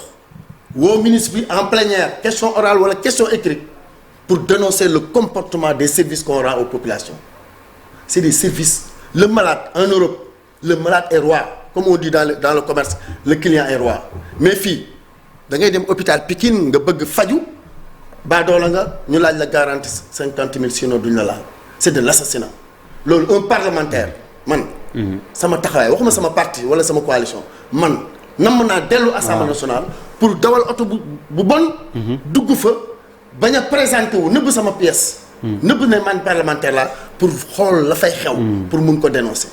woo ministre bi en plénière question orale wala question écrite pour dénoncer le comportement des services qu'on rend aux populations c'est des services le malade en Europe le malade est roi comme on dit dans le commerce le client est roi mais fii da ngay dem hôpital Pikine nga bëgg faju baadoola nga ñu laaj la garantie 50 000 sinon duñ la laal c'est de l'assassinat loolu un parlementaire man sama taxawaay waxuma sama parti wala sama coalition man namm naa dellu assemblée nationale pour dawal oto bu bon dugg fa bañ a présenté wu nëbb sama pièce nëbb ne man parlementaire la pour xool la fay xew pour mun ko dénoncer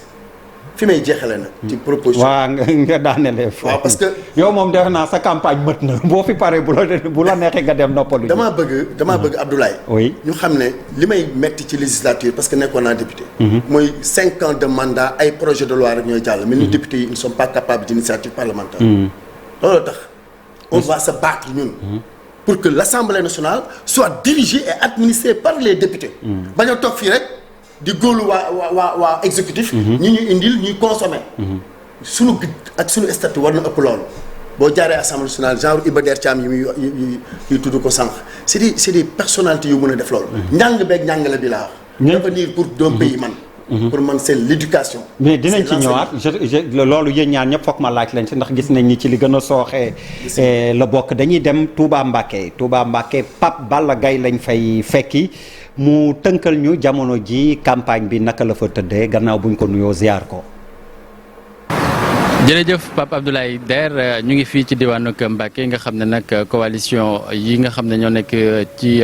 fi may jeexale nag. ci proposition waa nga daanelee foofu. waaw parce que yow moom def naa sa campagne mët na boo fi paree bu la neexee nga dem noppalu. damaa bëgg Abdoulaye. oui ñu xam ne li may metti ci législature parce que nekkoon naa député. mooy 5 ans de mandat ay projet de loi rek ñooy jàll. mais ñu député yi ils ne sont pas capables d'initiative parlementaire. loolu tax on va se battre ñun. pour que l'Assemblée nationale soit dirigée et administrée par les députés. bañ a toog fii rek di góolu waa exécutif. ñi ñuy indil ñuy consommer. sunu ak sunu statut war na ëpp loolu. boo jaaree Assemblée nationale genre Iba Der Thiam yi tudd ko sànq c'est des personnalités yu mën a def loolu. njàng beeg njàngale bi laa wax. l'avenir pour d'un pays man. pour man c'est l'éducation. mais dinañ ci ñëwaat loolu yéen ñaar ñëpp foog ma laaj lañ si ndax gis nañ ni ci li gën a sooxee la bokk dañuy dem Touba Mbacké Pape Balla Gaye lañ fay fekki mu tënkal ñu jamono ji campagne bi naka la fa tëddee gannaaw buñ ko nuyoo ziar ko. jërëjëf Pape Abdoulaye Der ñu ngi fii ci diwaanu Mbacké nga xam ne nag coalition yi nga xam ne ñoo nekk ci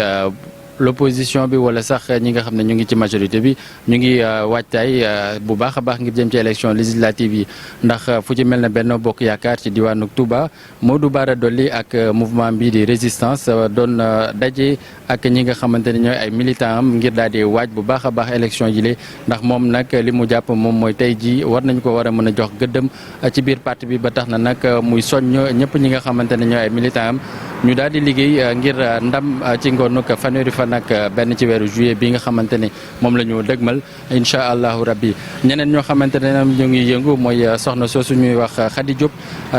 l'opposition bi wala sax ñi nga xam ne ñu ngi ci majorité bi ñu ngi waajtaay bu baax a baax ngir jëm ci élection législative yi ndax fu ci mel ne Benno Bokk Yaakaar ci diwaanu Touba Modou Bara Dolly ak mouvement bi di résistance doon daje ak ñi nga xamante ne ñooy ay militants am ngir daal di waaj bu baax a baax élection yi ndax moom nag li mu jàpp moom mooy tey ji war nañ ko war a mën a jox gëddëm ci biir parti bi ba tax na nag muy soññ ñëpp ñi nga xamante ne ñooy ay militants am ñu daal di liggéey ngir ndam ci ngoonuk fanweeri fan ak benn ci weeru juillet bi nga xamante ne moom la ñu dëgmal incha allahu rabbi ñeneen ñoo xamante ne ñu ngi yëngu mooy soxna soosu ñuy wax Khady Diop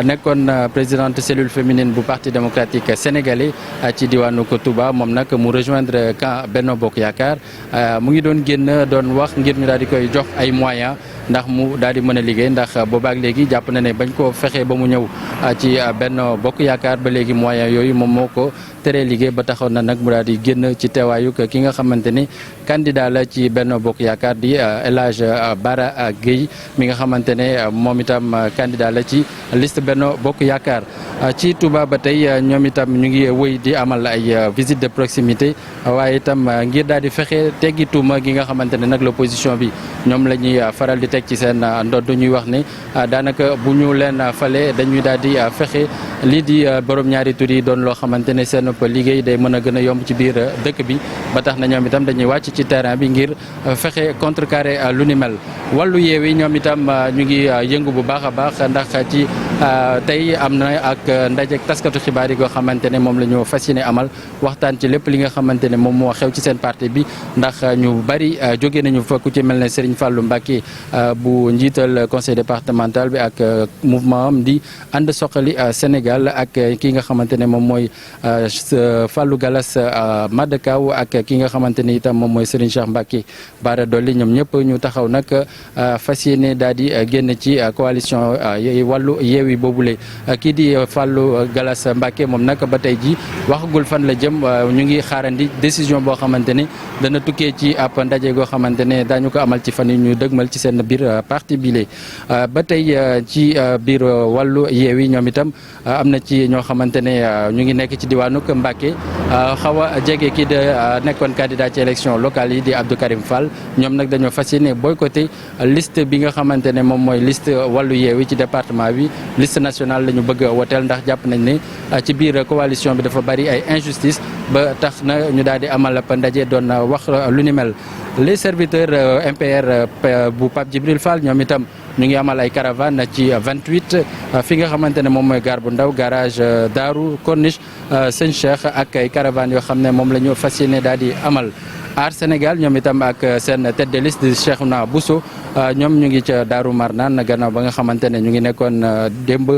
nekkoon présidente cellule féminine bu parti démocratique sénégalais ci diwaanu ko Touba moom nag mu rejoindre camp Benno Bokk Yaakaar mu ngi doon génn doon wax ngir ñu daal di koy jox ay moyens ndax mu daal di mën a liggéey ndax boobaak léegi jàpp na ne bañ ko fexee ba mu ñëw ci Benno Bokk Yaakaar ba léegi moyens yooyu moom moo ko teree liggéey ba taxoon na nag mu daal di génn ci teewaayu ki nga xamante ni candidat la ci Benno Bokk Yaakaar di El Hadj Bara Gueye mi nga xamante ne moom itam candidat la ci liste Benno Bokk Yaakaar ci Touba ba tey ñoom itam ñu ngi wëy di amal ay visite de proximité waaye itam ngir daal di fexe teggi tuuma gi nga xamante ne nag l'opposition bi ñoom la ñuy faral di teg ci seen ndodd ñuy wax ne daanaka bu ñu leen fale dañuy daal di fexe lii di borom ñaari tur yi doon loo xamante ne seen liggéey day mën a gën a yomb ci biir dëkk bi ba tax na ñoom itam dañuy wàcc ci terrain bi ngir fexe contrecarrer lu ni mel wàllu yeewi ñoom itam ñu ngi yëngu bu baax a baax ndax ci tey am na ak ndaje taskatu xibaar yi goo xamante ne moom la ñu fas yéene amal waxtaan ci lépp li nga xamante ne moom moo xew ci seen parti bi ndax ñu bari jóge nañu fa ku ci mel ne Serigne Fallou Mbacké bu njiital conseil départemental bi ak mouvement am di ànd soxali Sénégal ak ki nga xamante ne moom mooy Fallou Galas Madakaw ak ki nga xamante ni itam moom mooy Serigne Cheikh Mbacké Bara Dolly ñoom ñëpp ñu taxaw nag fas yéene daal di génn ci coalition wàllu yeewi boobule kii di Fallou Galas Mbacké moom nag ba tey ji waxagul fan la jëm ñu ngi xaarandi décision boo xamante ne dana tukkee ci ab ndaje goo xamante ne daañu ko amal ci fan yi ñu dëgmal ci seen biir parti bile ba tey ci biir wàllu yeewi ñoom itam am na ci ñoo xamante ne ñu ngi nekk ci diwaanu Mbacké xaw a jege kii de nekkoon candidat ci élection locale yi di Abdou Karim Fall ñoom nag dañoo fas yéene boycotté liste bi nga xamante ne moom mooy liste wàllu yeewi ci département bi liste nationale la ñu bëgg a woteel ndax jàpp nañ ne ci biir coalition bi dafa bari ay injustice ba tax na ñu daal di amal ab ndaje doon wax lu ni mel les serviteurs MPR bu Pape Djibril Fall ñoom itam ñu ngi amal ay caravane ci 28 fi nga xamante ne moom mooy gare bu ndaw garage Darou Corniche Sëñ Cheikh ak ay caravane yoo xam ne moom la ñu fas yéene daal di amal Aar Sénégal ñoom itam ak seen tête de liste di Cheikhouna Bousso ñoom ñu ngi ca Daaru Marnaan gannaaw ba nga xamante ne ñu ngi nekkoon démb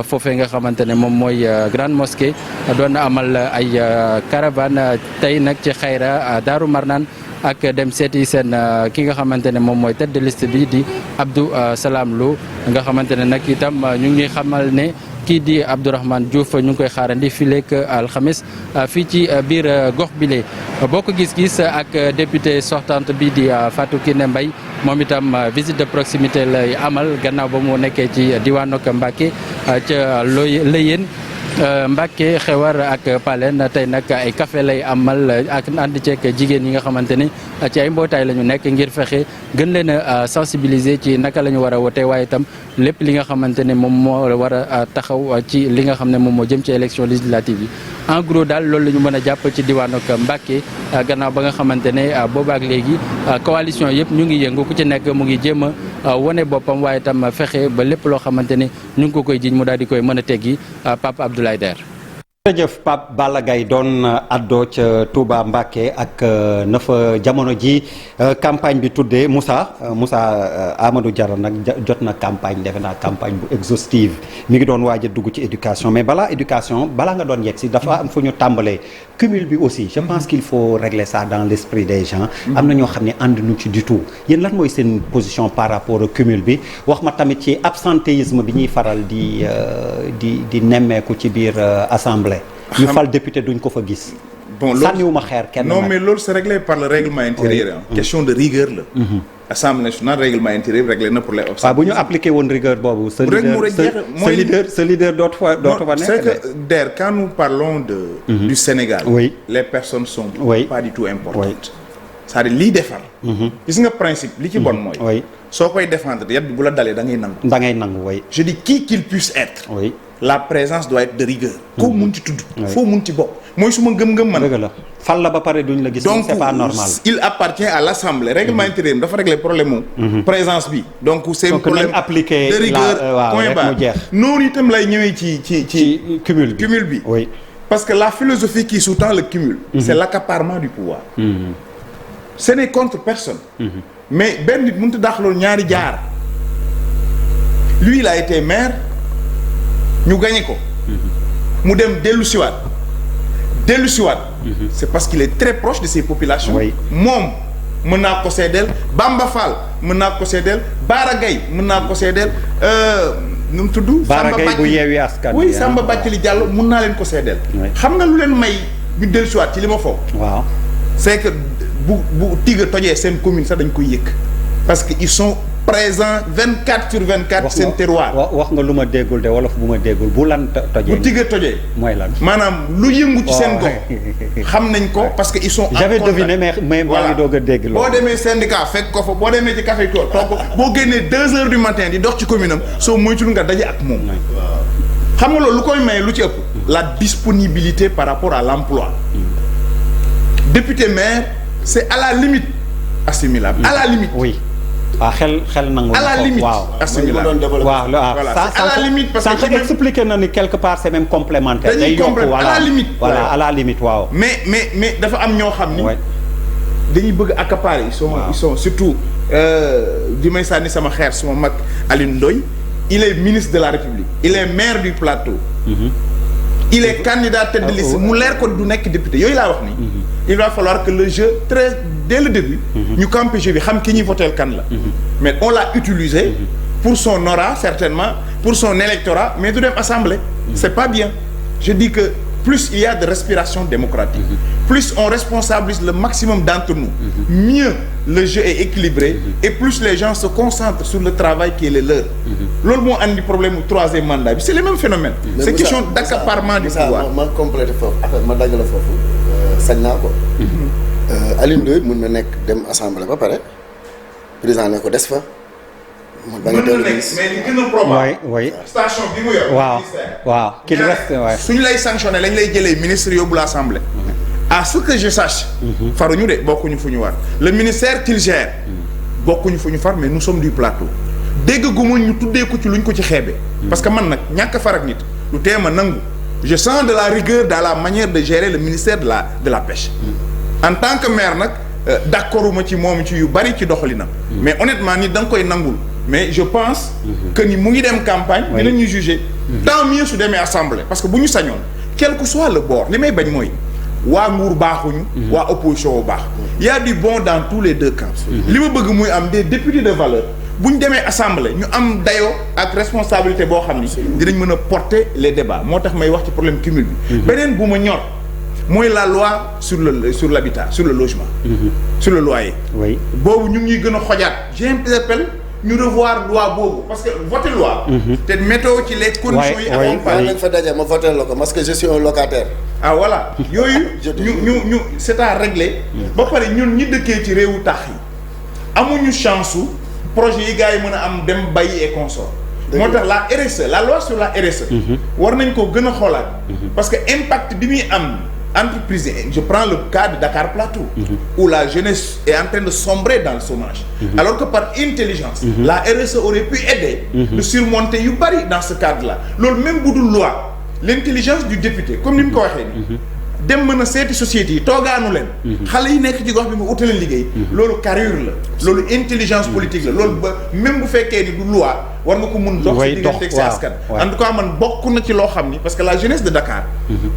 foofee nga xamante ne moom mooy grande mosquée doon amal ay caravane tey nag ci xayra Daaru Marnaan ak dem seeti seen ki nga xamante ne moom mooy tête de liste bi di Abdou Salam Lo nga xamante ne nag itam ñu ngi xamal ne kii di Abdourahmane Diouf ñu ngi koy xaarandi fii leeg alxames fii ci biir gox bile bokk gis-gis ak député sortante bi di Fatou Kiné Mbaye moom itam visite de proximité lay amal gannaaw ba mu nekkee ci diwaanu Mbacké ca Leyeen Mbacké Xewar ak Palen tey nag ay café lay amal ak ànd ceeg jigéen yi nga xamante ni ci ay mbootaay la ñu nekk ngir fexe gën leen a sensibiliser ci naka la ñu war a wote waaye itam lépp li nga xamante ne moom moo war a taxaw ci li nga xam ne moom moo jëm ci élection législative yi en gros daal loolu la ñu mën a jàpp ci diwaanu Mbacké gannaaw ba nga xamante ne boobaak léegi coalition yëpp ñu ngi yëngu ku ci nekk mu ngi jéem a wane boppam waaye itam fexe ba lépp loo xamante ne ñu ngi ko koy jiñ mu daal di koy mën a teggi Pape Abdoulaye Der. jërëjëf Pape Balla Gaye doon addoo ca Touba Mbacké ak na fa jamono ji campagne bi tuddee Moussa Amadou Diarra nag jot na campagne defe naa campagne bu exhaustive mi ngi doon waaj a dugg ci éducation mais balaa nga doon yegg si dafa am fu ñu tàmbalee cumul bi aussi je pense qu'il faut régler ça dans l'esprit des gens am na ñoo xam ne ànd nu ci du tout yéen lan mooy seen position par rapport au cumul bi wax ma tamit ci absentéisme bi ñuy faral di nemmeeku ci biir assemblée ñu fal député duñ ko fa gis. bon loolu sànniwuma xeer kenn. non mais loolu c'est réglé par le règlement intérieur. Oui. Question de rigueur la. Assemblée nationale règlement intérieur réglé na pour les obstacles. waaw bu ñu appliqué woon rigueur boobu. sa leader dootu fa nekk. c'est que Der quand nous parlons du Sénégal. Oui. Les personnes sont. Oui. Pas du tout importantes. Oui. c'est-à-dire liy defar. gis nga principe li ci bon mooy. oui soo koy défendre yat bi bu la dalee da ngay nangu. da ngay nangu oui. je dis qui qu'il puisse être. oui. La présence doit être de rigueur. koo mun ci tudd. foo mun ci bokk mooy suma gëm-gëm man. dëgg la fal la ba pare duñ la gis. donc c'est pas normal. il appartient à l'Assemblée. règlement intérieur dafa régler problème mu. présence bi donc c'est un problème de rigueur. point barre noonu itam lay ñëwee ci cumul bi. oui. parce que la philosophie qui sous-tend le cumul. c'est l'accaparement du pouvoir. ce n'est contre personne. mais benn nit mënut a dàq loolu ñaari jaar. lui il a été maire. ñu gagné ko. mu dem dellu siwaat. c'est parce qu'il est très proche de ses populations. moom mën naa ko seedeel Bamba Fall mën naa ko seedeel Bara Gaye mën naa ko seedeel nu mu tudd. Bara Gaye bu Yewwi Askan Wi. oui Samba Bathily Diallo mën naa leen ko seedeel. xam nga lu leen may ñu dellu siwaat ci li ma foog. waaw c'est que bu Tiga tojee seen commune sax dañ koy yëkk parce que ils sont présents 24/24 seen terroir. wax nga lu ma déggul de wolof bu ma déggul bu lan tojee. bu Tiga tojee. mooy lan maanaam lu yëngu ci seen gox. xam nañ ko parce que ils sont. j'avais deviné mais maa ngi doog a dégg loolu. boo demee syndicat fekk ko fa boo demee ci café tool toog boo génnee 2h du matin di dox ci commune am soo moytuwul nga daje ak moom. xam nga loolu lu koy maye lu ci ëpp. la disponibilité par rapport à l'emploi. député maire c'est à la limite assimilable. à la limite. oui. waaw xel nangu. à la limite assimilable. waaw à la limite parce que expliqué na ni quelque part c'est même complémentaire. day yokk à la limite. voilà à la limite waaw. mais dafa am ñoo xam ni. dañuy bëgg accaparer ils sont surtout di may sànni sama xeer suma mag Alioune Ndoye il est ministre de la République il est maire du Plateau. il est candidat tête de liste mu leer ko du nekk député yooyu laa wax ni. il va falloir que le jeu dès le début. ñu campé jeu bi xam ki ñuy voter kan la. mais on l'a utilisé. pour son aura certainement pour son électorat mais du dem assemblée. c'est pas bien je dis que plus il y a de respiration démocratique. plus on responsabilise le maximum d'entre nous. mieux le jeu est équilibré. et plus les gens se concentrent sur le travail qui est le leur. loolu moo andi problème mu troisième mandat bi c'est le même phénomène. c'est question d'accaparement du pouvoir. ma complété foofu affaire ma dagg la foofu sañ naa ko. Alioune Ndoye mën na nekk dem assemblée ba pare président ne ko des fa. mën na nekk mais li gën a probable. oui station bi mu yor. waaw qu'il reste waaye. suñu lay sanctionné lañ lay jëlee ministre yóbbu l'assemblée. à ce que je sache. faruñu de bokkuñu fu ñu war le ministère qu'il gère. bokkuñu fu ñu far mais nous sommes du plateau. dégg gu ma ñu tuddee ko ci luñ ko ci xeebe. parce que man nag ñàkk far ak nit lu tee ma nangu. je sens de la rigueur dans la manière de gérer le ministère de la pêche. en tant que maire nag d'accorduma ci moom ci yu bari ci doxalinam. mais honnêtement nit da nga koy nangul. mais je pense que ni mu ngi dem campagne. dinañu juger. tant mieux su demee assemblée parce que bu ñu sañoon quel que soit le bord li may bañ mooy waa nguur baaxuñu. waa opposition bu baax. y a du bon dans tous les deux camps. li ma bëgg muy am des députés de valeur bu ñu demee assemblée ñu am dayoo ak responsabilité boo xam ni. dinañ mën a porter les débats moo tax may wax ci problème cumul bi. beneen bu ma ñor mooy la loi sur l'habitat sur le logement. sur le loyer. oui boobu ñu ngi ñuy gën a xojaat j'interpelle ñu revoir loi boobu parce que voter loi. te météo ci les conditions yi. waaye lañ fa daje ma voter la ko parce que je suis un locataire. ah voilà yooyu. ñu c'est à régler. ba pare ñun ñi dëkkee ci réewu tax yi amuñu chance su projet yi gars yi mën a am dem bàyyi et consort. moo tax la RSE la loi sur la RSE. war nañ ko gën a xoolaat. parce que impact bi muy am. entreprise je prends le cas de Dakar Plateau où la jeunesse est en train de sombrer dans le chômage alors que par intelligence la RSE aurait pu aider de surmonter yu bari dans ce cadre-là loolu même bu dul loi l'intelligence du député comme ni mu ko waxee ni dem mën a seeti sociétés yi toogaanu leen xale yi nekk ci gox bi nga utaleen liggéey loolu carrure la loolu intelligence politique la loolu ba même bu fekkee ni du loi war nga ko mun dox ci diggante ak sa askan en tout cas man bokk na ci loo xam ni parce que la jeunesse de Dakar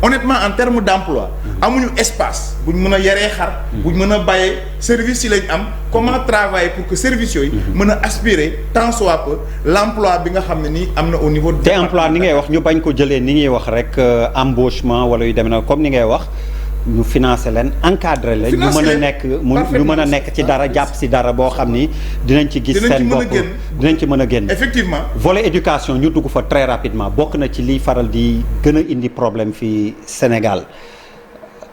honnêtement en termes d'emploi amuñu espace buñ mën a yaree xar buñ mën a bàyyee service yi lañ am comment travailler pour que services yooyu mën a aspirer tant soit peu l'emploi bi nga xam ne nii am na au niveau te emploi ni ngay wax ñu bañ ko jëlee ni ñuy wax rek embauchement wala yu demee na comme ni ngay wax ñu financer leen encadrer leen ñu mën a nekk ñu mën a nekk ci dara jàpp si dara boo xam ni dinañ ci gis seen bopp dinañ ci mën a génn effectivement volet éducation ñu dugg fa très rapidement bokk na ci liy faral di gën a indi problème fii Sénégal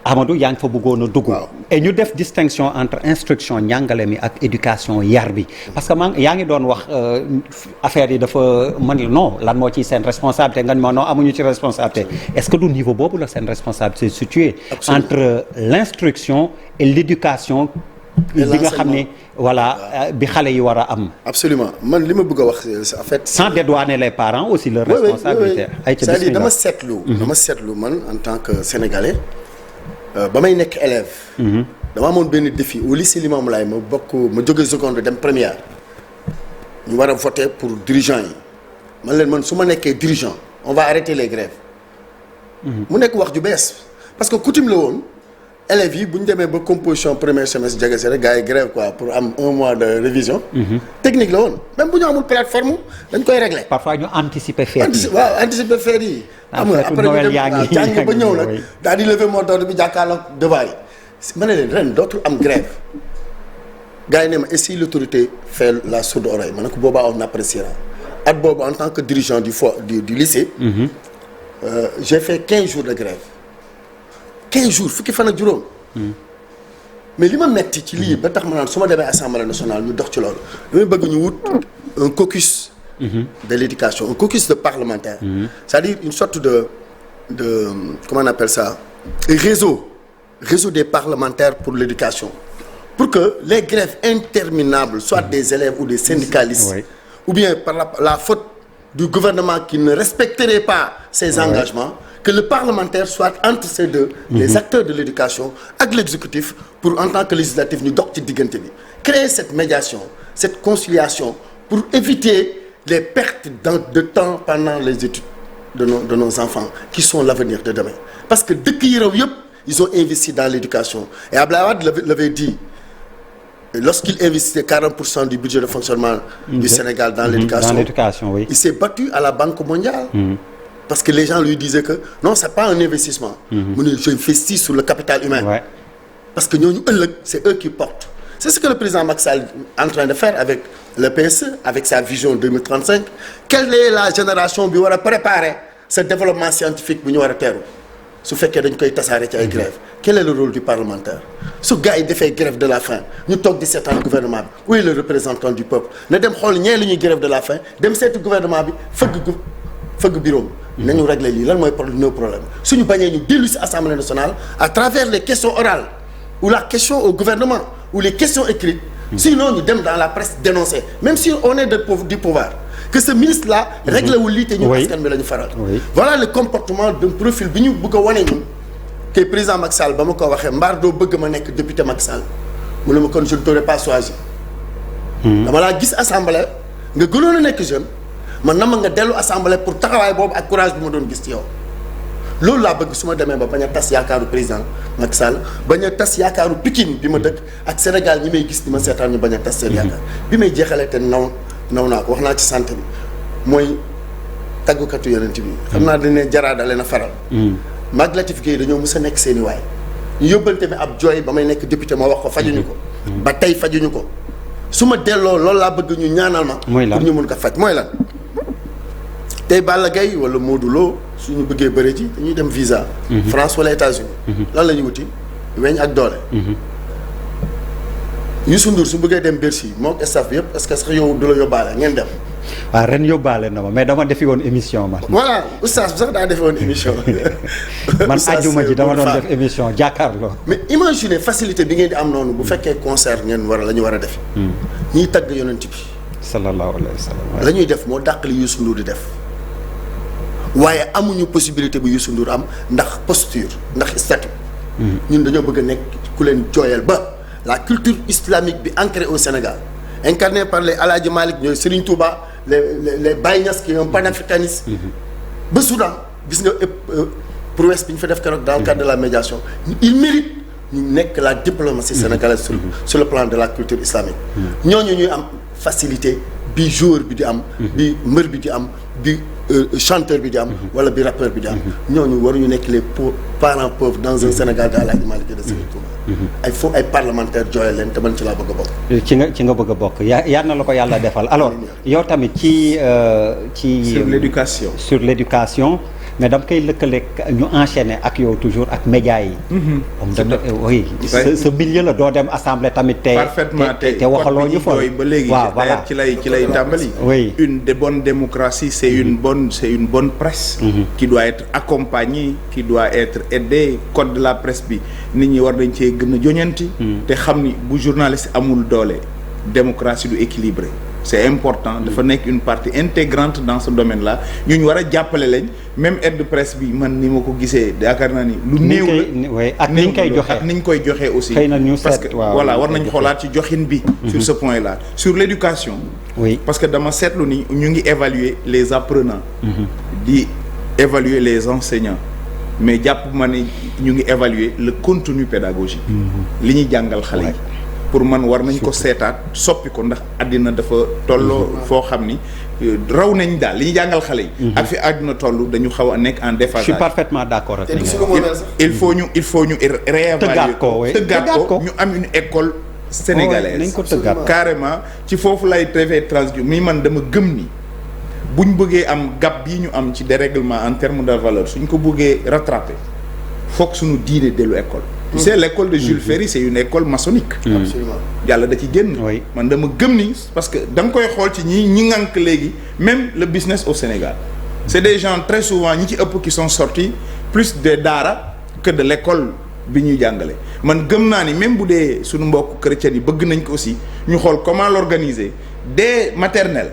Amadou yaa ngi fa bëggoon a dugg et ñu def distinction entre instruction njàngale mi ak éducation yar bi parce que yaa ngi doon wax affaire yi dafa man la non lan moo ciy seen responsabilité nga ma non amuñu ci responsabilité est-ce que du niveau boobu la seen responsabilité située entre l'instruction et l'éducation bi nga xam ne voilà bi xale yi war a am absolument man li ma bëgg a wax en fait sans dédouaner les parents aussi leur responsabilité c'est-à-dire dama seetlu man en tant que sénégalais ba may nekk élève dama amoon benn défi au lycée Limamoulaye ma jóge seconde dem première ñu war a voter pour dirigeants yi man su ma nekkee dirigeant on va arrêter les grèves mu nekk wax ju bees parce que coutume la woon élèves yi bu ñu demee ba composition premier semestre jege si rek gars yi grève quoi pour am un mois de révision technique la woon même bu ñu amul plateforme dañ koy régler parfois ñu anticiper fête yi waaw anticiper fête yi xam nga après ñu dem jàng ba ñëw nag daal di lever mot d'ordre bi jàkkaarloog devant yi ma ne leen ren dootul am grève gars yi ne ma et si l'autorité fait la sourde oreille ma ne ko boobaa on appréciera at boobu en tant que dirigeant du lycée j'ai fait 15 jours de grève 15 jours fukki fan ak juróom mais li ma metti ci lii ba tax ma naan su ma demee assemblée nationale ñu dox ci loolu damay bëgg ñu wut un caucus de l'éducation un caucus de parlementaires c'est-à-dire une sorte de comment on appelle ça réseau des parlementaires pour l'éducation pour que les grèves interminables soit des élèves ou des syndicalistes ou bien par la faute du gouvernement qui ne respecterait pas ses engagements que le parlementaire soit entre ces deux les acteurs de l'éducation ak l'exécutif pour en tant que législatif ñu dox ci diggante bi créer cette médiation cette conciliation pour éviter les pertes de temps pendant les études de nos enfants qui sont l'avenir de demain parce que dëkk yi réew yëpp ils ont investi dans l'éducation et Abdoulaye Wade l'avait dit lorsqu'il investissait 40% du budget de fonctionnement du Sénégal dans l'éducation oui. Il s'est battu à la Banque mondiale parce que les gens lui disaient que non c'est pas un investissement mu ne j'investis sur le capital humain parce que ñooñu ëllëg c'est eux qui portent c'est ce que le président Macky Sall est en train de faire avec le PSE avec sa vision 2035 quelle est la génération bi war a préparer ce développement scientifique bu ñu war a teeru su fekkee dañ koy tasaare ci ay grève quel est le rôle du parlementaire su gars yi defee grève de la faim ñu toog di seetaan gouvernement bi où est le représentant du peuple na dem xool ñee li ñuy grève de la faim dem seeti gouvernement bi fëgg bureau nañu régler lii lan mooy nos problèmes suñu bañee ñu dellu ci Assemblée nationale à travers les questions orales ou la question au gouvernement ou les questions écrites sinon ñu dem dans la presse dénoncer même si on est du pouvoir que ce ministre là réglé wul lii te ñu askan bi la ñu faral voilà le comportement d'un profil bi ñu bëgg a wane ñun te président Macky Sall ba ma ko waxee mbaar doo bëgg ma nekk député Macky Sall mu ne ma kon je ne t'aurais pas choisi dama laa gis assemblée nga gënoon a nekk jeune man na ma nga dellu assemblée pour taxawaay boobu ak courage bi ma doon gis ci yow loolu laa bëgg su ma demee ba bañ a tas yaakaaru président Macky Sall bañ a tas yaakaaru Pikine bi ma dëkk ak Sénégal ñi may gis ni ma seetaan ñu bañ a tas seen yaakaar bi may jeexalee te naw naa ko wax naa ci santé bi mooy tàggukatu yonent bi xam naa dañ ne jaraa da leen a faral mag Latif Gueye dañoo mës a nekk seeni waay ñu yóbbante mi ab jooy ba may nekk député ma wax ko fajuñu ko ba tey fajuñu ko su ma delloo loolu laa bëgg ñu ñaanal ma. pour ñu mun ko faj mooy lan. tey Balla Gaye wala Modou Lo suñu bëggee bëre ji dañuy dem visa. France wala États-Unis lan la ñuy wuti weñ ak doole. Youssou Ndour su bëggee dem Bercy moo staff bi yëpp est-ce que sax yow du la yóbbaale ngeen dem. waaw ren yóbbaale na ma mais dama defi woon émission man. voilà oustaz bi sax daa defi woon émission. man àjjuma ji dama doon def émission jàkkaarloo. mais imaginez facilité bi ngeen di am noonu bu fekkee concert ngeen war a la ñu war a def. ñiy tagg yonent bi. sallallahu alayhi wa sallam. la ñuy def moo dàq li Youssou Ndour di def waaye amuñu possibilité bu Youssou Ndour am ndax posture ndax statut. ñun dañoo bëgg a nekk ku leen jooyal ba la culture islamique bi ancrée au Sénégal incarnée par les El Hadji Malick ñooy Serigne Touba les Baye Niass qui est un panafricaniste. ba Soudan gis nga prouesse bi ñu fa def keroog dans le cadre de la médiation il mérite ñu nekk la diplomatie sénégalaise sur le plan de la culture islamique. ñooñu ñuy am facilité bi joueur bi di am. bi mbër bi di am bi chanteur bi di am. wala bi rappeur bi di am. ñooñu waruñu nekk les parents pauvres dans un Sénégal de El Hadji Malick de Serigne Touba. ay fo ay parlementaires jooyal leen te man ci laa bëgg a bokk. ci nga bëgg a bokk yaa na la ko yàlla defal alors yow tamit ci. sur l'éducation mais dama koy lëkkaleeg ñu enchaîner ak yow toujours ak médias yi. oui sa milieu la doo dem assemblée tamit. parfaitement te waxaloo ñu fa ba léegi. waaw voilà ci lay tàmbali. oui une bonne démocratie c'est une bonne presse. qui doit être accompagnée qui doit être aidée code de la presse bi nit ñi war nañ cee gën a joñanti. te xam ni bu journaliste amul doole démocratie du équilibré. c'est important dafa nekk une partie intégrante dans ce domaine-là ñu war a jàppale lañ même aide de presse bi man ni ma ko gisee yaakaar naa ni lu néew la ak ni ñu koy joxe ak ni ñu koy joxe aussi xëy na ñu parce que voilà war nañ xoolaat ci joxin bi sur ce point-là sur l'éducation oui parce que dama seetlu ni ñu ngi évaluer les apprenants di évaluer les enseignants mais jàpp ma ni ñu ngi évaluer le contenu pédagogique li ñuy jàngal xale yi pour man war nañ ko seetaat soppi ko ndax àddina dafa tolloo foo xam ni raw nañ daal li ñu jàngal xale yi. ak fi àddina toll dañu xaw a nekk en déphasage. je suis parfaitement d'accord ak il faut ñu réévaluer tëggaat ko ñu am une école sénégalaise nañ ko tëggaat carrément ci foofu lay tv transdu mi man dama gëm ni buñ bëggee am gap bii ñu am ci dérèglement en termes de valeur suñ ko bëggee rattraper foog suñu diine dellu école. tu sais l'école de Jules Ferry c'est une école maçonnique. absolument yàlla da ci génn. man dama gëm ni parce que da nga koy xool ci ñi ŋànk léegi même le business au Sénégal c'est des gens très souvent ñi ci ëpp qui sont sortis plus de daara que de l'école bi ñuy jàngale man gëm naa ni même bu dee suñu mbokk chrétiens yi bëgg nañ ko aussi ñu xool comment l'organiser dès maternelle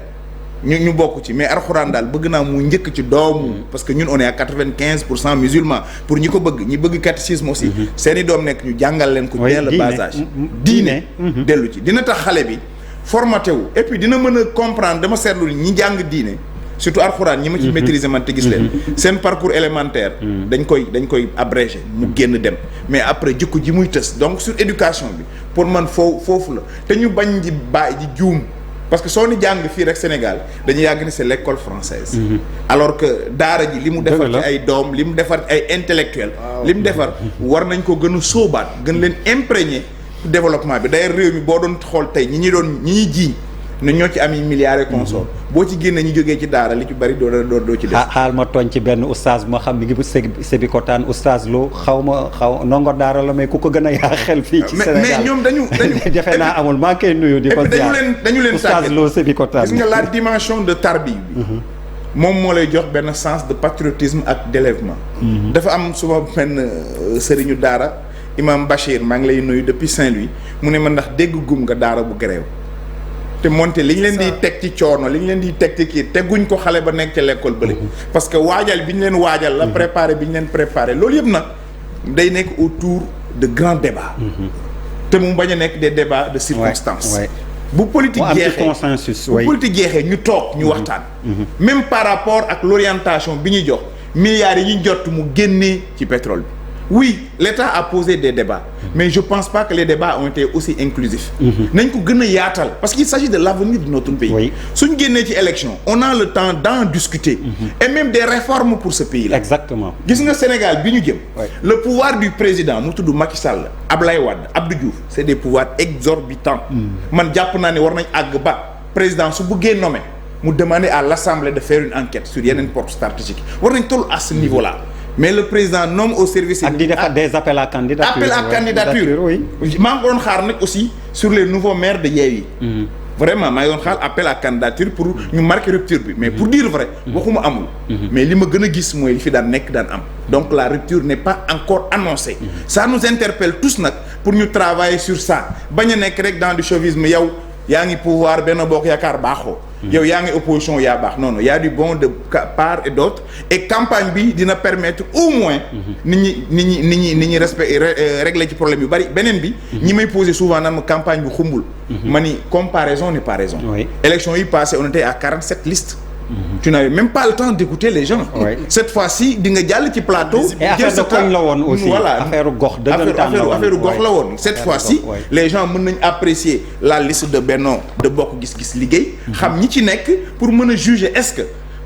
ñu bokk ci mais alxuraan daal bëgg naa mu njëkk ci doomu parce que ñun on est à 95% musulmans pour ñi ko bëgg ñi bëgg catéchisme aussi seeni doom nekk ñu jàngal leen ko dès le bas âge diine dellu ci dina tax xale bi formaté wu et puis dina mën a comprendre dama seetlu ñi jàng diine surtout alxuraan ñi ma ci maîtriser man te gis leen seen parcours élémentaire dañ koy abrégé mu génn dem mais après jikko ji muy tës donc sur éducation bi pour man foofu la te ñu bañ di bàyyi di juum parce que soo ni jàng fii rek Sénégal dañuy yàgg ni c'est l'école française alors que daara ji li mu defar ci ay doom li mu defar ay intellectuels li mu defar war nañ ko gën a sóobaat gën leen imprégner développement bi d'ailleurs réew mi boo doon xool tey ñi ñuy jiiñ ne ñoo ci am yi milliards et consorts boo ci génne ñu jógee ci daara li ci bari doo ci def xaal ma tooñ ci benn oustaz moo xam mi ngi bu Sébikotane oustaz Lo xaw ndongo daara la mais ku ko gën a yaa xel fii ci Sénégal mais ñoom dañu defe naa amul maa ngi koy nuyu di ko ziar dañu leen oustaz Lo Sébikotane gis nga la dimension de tarbi bi moom moo lay jox benn sens de patriotisme ak d'élèvement dafa am suma benn sëriñu daara imam Bachir maa ngi lay nuyu depuis Saint-Louis mu ne ma ndax dégg gum nga daara bu grève te monte li ñu leen di teg ci coono li ñu leen di teg ci kii teguñ ko xale ba nekk ca l'école bële parce que waajal bi ñu leen waajal la préparé bi ñu leen préparé loolu yëpp nag day nekk autour de grands débats te mu bañ a nekk des débats de circonstance bu politique jeexee ñu toog ñu waxtaan même par rapport ak l'orientation bi ñuy jox milliards yi ñu jot mu génnee ci pétrole bi oui l'État a posé des débats mais je pense pas que les débats ont été aussi inclusifs nañ ko gën a yaatal parce qu'il s'agit de l'avenir de notre pays suñ génnee ci élection on a le temps d'en discuter et même des réformes pour ce pays là exactement gis nga Sénégal bi ñu jëm le pouvoir du président mu tudd Macky Sall Ablaye Wade Abdou Diouf c'est des pouvoirs exorbitants man jàpp naa ne war nañ àgg ba président su bëggee nommer mu demander à l'Assemblée de faire une enquête sur yeneen postes stratégiques war nañ toll à ce niveau là mais le président nomme au service ak di def des appels à candidature oui maa ngi doon xaar nag aussi sur les nouveaux maires de Yewwi vraiment maa ngi doon xaar appel à candidature pour ñu marquer rupture bi mais pour dire vrai waxuma amul mais li ma gën a gis mooy li fi daan nekk daan am donc la rupture n'est pas encore annoncée ça nous interpelle tous nag pour ñu travailler sur ça bañ a nekk rek dans du chauvinisme yow yaa ngi pouvoir Benno Bokk Yaakaar baaxoo yow yaa ngi opposition yaa baax non non y a du bon de part et d'autre et campagne bi dina permettre au moins nit ñi régler ci problème yu bari beneen bi ñi may poser souvent naan ma campagne bi xumbul ma ni comparaison n'est pas raison élection yi passé on était à 47 listes tu n'avais même pas le temps d'écouter les gens cette fois-ci di nga jàll ci plateau et affaire de koñ la woon aussi voilà affaire gox dëggantaan la woon affaire gox la woon cette fois-ci les gens mën nañ apprécier la liste de Benno de Bokk Gis Gis Liggéey xam ñi ci nekk pour mën a juger est-ce que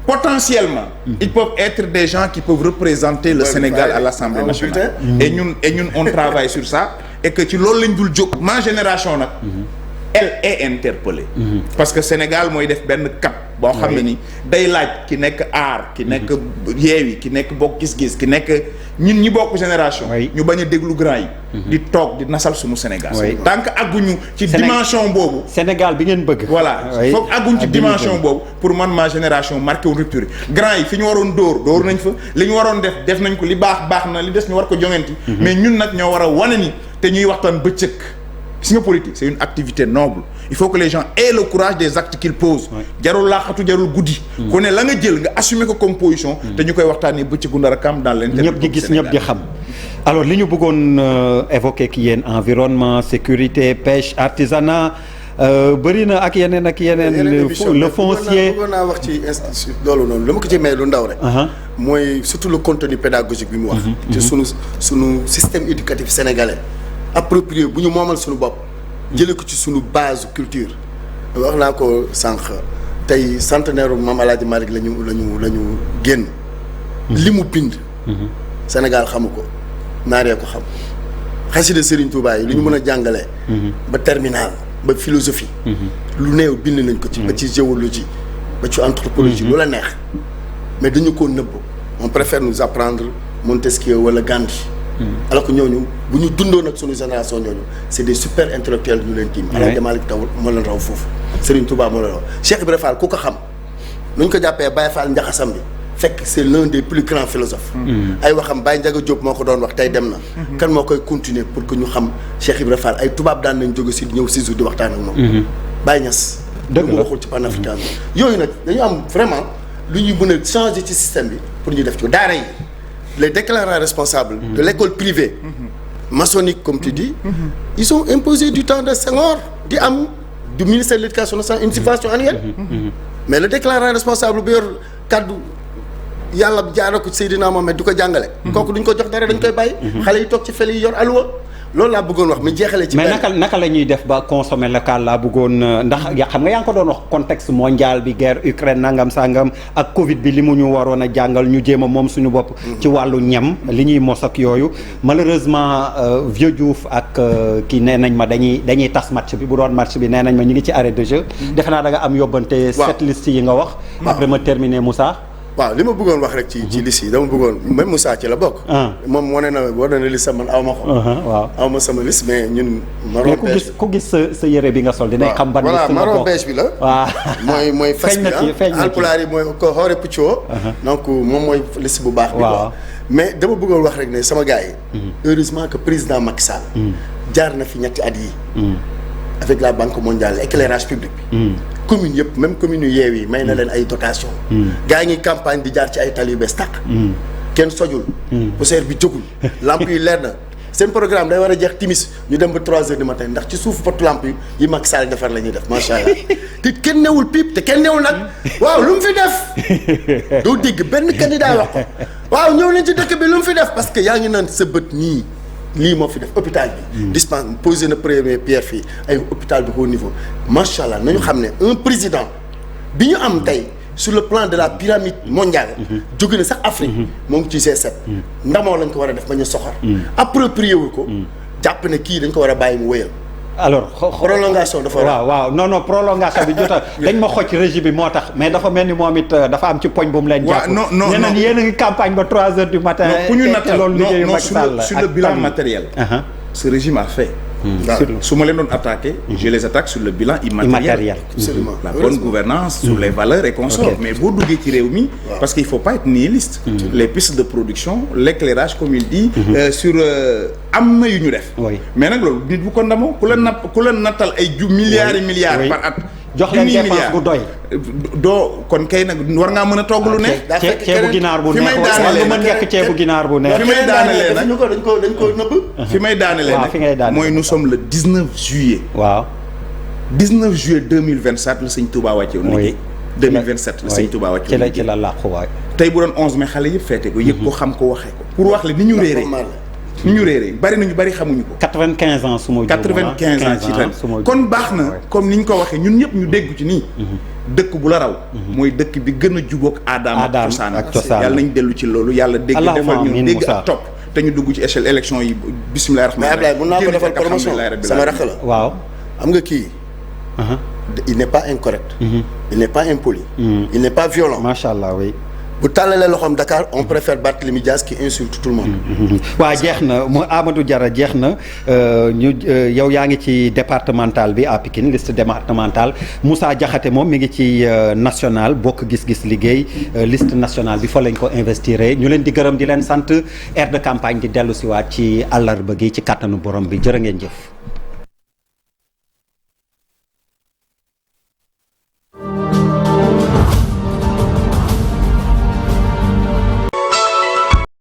potentiellement ils peuvent être des gens qui peuvent représenter le Sénégal à l'Assemblée nationale et ñun on travaille sur ça et que ci loolu lañ dul jóg ma génération nag elle est interpellée parce que Sénégal mooy def benn cap boo xam ne ni day laaj ki nekk aar ki nekk Yewwi ki nekk Bokk Gis Gis ki nekk ñun ñi bokk génération ñu bañ a déglu grand yi di toog di nasal suñu Sénégal tant que àgguñu ci dimension boobu Sénégal bi ngeen bëgg voilà foog àgguñu ci dimension boobu pour man ma génération marqué wu rupture grand yi fi ñu waroon dóor nañ fa li ñu waroon def nañ ko li baax na li des ñu war ko joŋanti mais ñun nag ñoo war a wane ni te ñuy waxtaan bëccëg gis nga politique c'est une activité noble il faut que les gens aient le courage des actes qu'ils posent jarul laaxatu jarul guddi ku ne la nga jël nga assumer ko comme position te ñu koy waxtaanee bëccëgu ndara kam dans l'intérêt ñëpp di gis ñëpp di xam alors li ñu bëggoon évoquer ki yéen environnement sécurité pêche artisanat bëri na ak yeneen le foncier bëggoon naa wax ci institut loolu noonu la ma ko ci may lu ndaw rek mooy surtout le contenu pédagogique bi mu wax te sunu système éducatif sénégalais approprié bu ñu moomal suñu bopp jëlee ko ci suñu base culture wax naa ko sànq tey centenaire Mame El Hadji Malick la ñu génn li mu bind Sénégal xamu ko naaree ko xam xasida Serigne Touba yi lu ñu mën a jàngalee ba terminal ba philosophie lu néew bind nañ ko ci ba ci géologie ba ci anthropologie lu la neex mais dañu koo nëbb on préfère nous apprendre Montesquieu wala Gandhi alors que ñooñu bu ñu dundoon ak suñu génération ñooñu c'est des super intellectuels ñu leen tiim El Hadji Malick taw moo leen raw foofu Serigne Touba moo leen raw Cheikh Ibrahima Fall ku ko xam nu ñu ko jàppee Baye Fall njaxasam bi fekk c'est l'un des plus grands philosophes ay waxam Baye Ndiaga Diop moo ko doon wax tey dem na kan moo koy continuer pour que ñu xam Cheikh Ibrahima Fall ay tubaab daan nañ jóge si ñëw 6 jours di waxtaan ak moom Baye Niass lu mu waxul ci panafricain yooyu nag dañu am vraiment lu ñuy mën a changer ci système bi pour ñu def ci daara yi les déclarants responsables de l'école privée maçonnique comme tu dis ils ont imposé du temps de Senghor di am du ministère de l'éducation nationale une subvention annuelle mais le déclarant responsable bi yor kaddu yàlla jaara ko Seydina Mohamed di ko jàngale kooku duñ ko jox dara dañ koy bàyyi xale yi toog ci fel yi yor alluwa loolu laa bëggoon wax mi jeexalee ci mais naka la ñuy def ba consommer local laa bëggoon ndax xam nga yaa ngi ko doon wax contexte mondial bi guerre Ukraine nangam sangam ak Covid bi li mu ñu waroon a jàngal ñu jéem a moom suñu bopp ci wàllu ñam li ñuy mos ak yooyu malheureusement Vieux Diouf ak kii nee nañ ma dañuy tas match bi bu doon match bi nee nañ ma ñu ngi ci arrêt de jeu defe naa da nga am yóbbante set liste yi nga wax après ma terminer Moussa waaw li ma bëggoon wax rek ci liste yi dama bëggoon même Moussa ci la bokk moom wane na liste man aw ma ko waaw aw ma sama liste mais ñun marron beige ku gis sa yére bi nga sol dinañ xam ban liste nga marron beige bi la waaw mooy fas bi alpulaar yi mooy ko xoore puccoo donc moom mooy liste bu baax bi quoi mais dama bëggoon wax rek ne sama gars yi heureusement que président Macky Sall jaar na fi ñetti at yi avec la Banque mondiale éclairage public bi commune yëpp même commune yu yeew yi may na leen ay dotation gaa ngi campagne di jaar ci ay tali yu bees tàq kenn sojul poussière bi jógul lamp yi leer na seen programme day war a jeex timis ñu dem ba 3 heures du matin ndax ci suuf pot lampe yi Macky Sall defar la ñuy def macha allah te kenn newul pipe te kenn newul nag waaw lu mu fi def doo dégg benn candidat wax ko waaw ñëw nañ ci dëkk bi lu mu fi def parce que yaa ngi naan sa bët nii lii moo fi def hôpital bi. dispense posé na première pierre fii ay hôpital de haut niveau macha allah nañu xam ne un président bi ñu am tey. sur le plan de la pyramide mondiale. jóge na sax Afrique. moo ngi ci G7. ndamoo lañ ko war a def ba ñu soxor. approprié wu ko. jàpp ne kii dañ ko war a bàyyi mu wéyal. alors prolongation dafa waaw non prolongation bi jota dañ ma xoj régie bi moo tax mais dafa mel ni moom it dafa am ci poñ bu mu leen jàpp. non nee nañ yéen a ngi campagne ba 3 heures du matin. ku ñu nattal loolu liggéeyu Macky Sall la sur le bilan matériel. ce régime a fait. su ma leen doon attaqué je les attaque sur le bilan immatériel. Absolument. La bonne gouvernance sur les valeurs et consorts. Mais boo duggee ci réew mi parce qu'il faut pas être nihiliste. Les pistes de production l'éclairage comme il dit sur am na yu ñu def. mais nag loolu nit bu ko ndamoo ku la nattal ay milliards et milliards par at. jox leen dépense bu doy. doo kon kay nag war ngaa mën a togg lu ne. ceebu ginaar bu neex wala lu mën nekk ceebu ginaar bu neex. fi may daanelee nag dañ ko nëbb. fi may daanelee nag mooy nous sommes le 19 juillet. waaw. 19 juillet 2027 la sëñ Touba wàcce woon liggéey. 2027 la sëñ Touba wàcce woon liggéey ci la làqu waay. tey bu doon 11 mai xale yëpp feete ko yëg ko xam ko waxee ko. pour wax la ni ñu réeree. ni ñu réeree bari nañu bari xamuñu ko. 95 ans su ma juumee 95 ans ci ren kon baax na comme ni ñu ko waxee ñun ñëpp ñu dégg ci nii. dëkk bu la raw. mooy dëkk bi gën a jubóog aadaam ak cosaan yàlla nañ dellu ci loolu yàlla dégg defal ñu dégg ak topp te ñu dugg ci échelle élection yi bisimilah rahmaani mais Ablaye mën naa ko defal promotion sama rakk la. waaw am nga kii. il n'est pas incorrect. il n'est pas impoli. il n'est pas violent. macha allah oui. bu tàllalee loxoom Dakar on préfère Barthélémy Dias qui insulte tout le monde. waaw jeex na mu Amadou Diarra jeex na ñu yow yaa ngi ci départemental bi à Pikine liste départementale Moussa Diakhaté moom mi ngi ci national bokk gis-gis liggéey liste nationale bi fa lañ ko investir ñu leen di gërëm di leen sant aire de campagne di dellu siwaat ci àllarba gi ci kàttanu borom bi jërë ngeen jëf.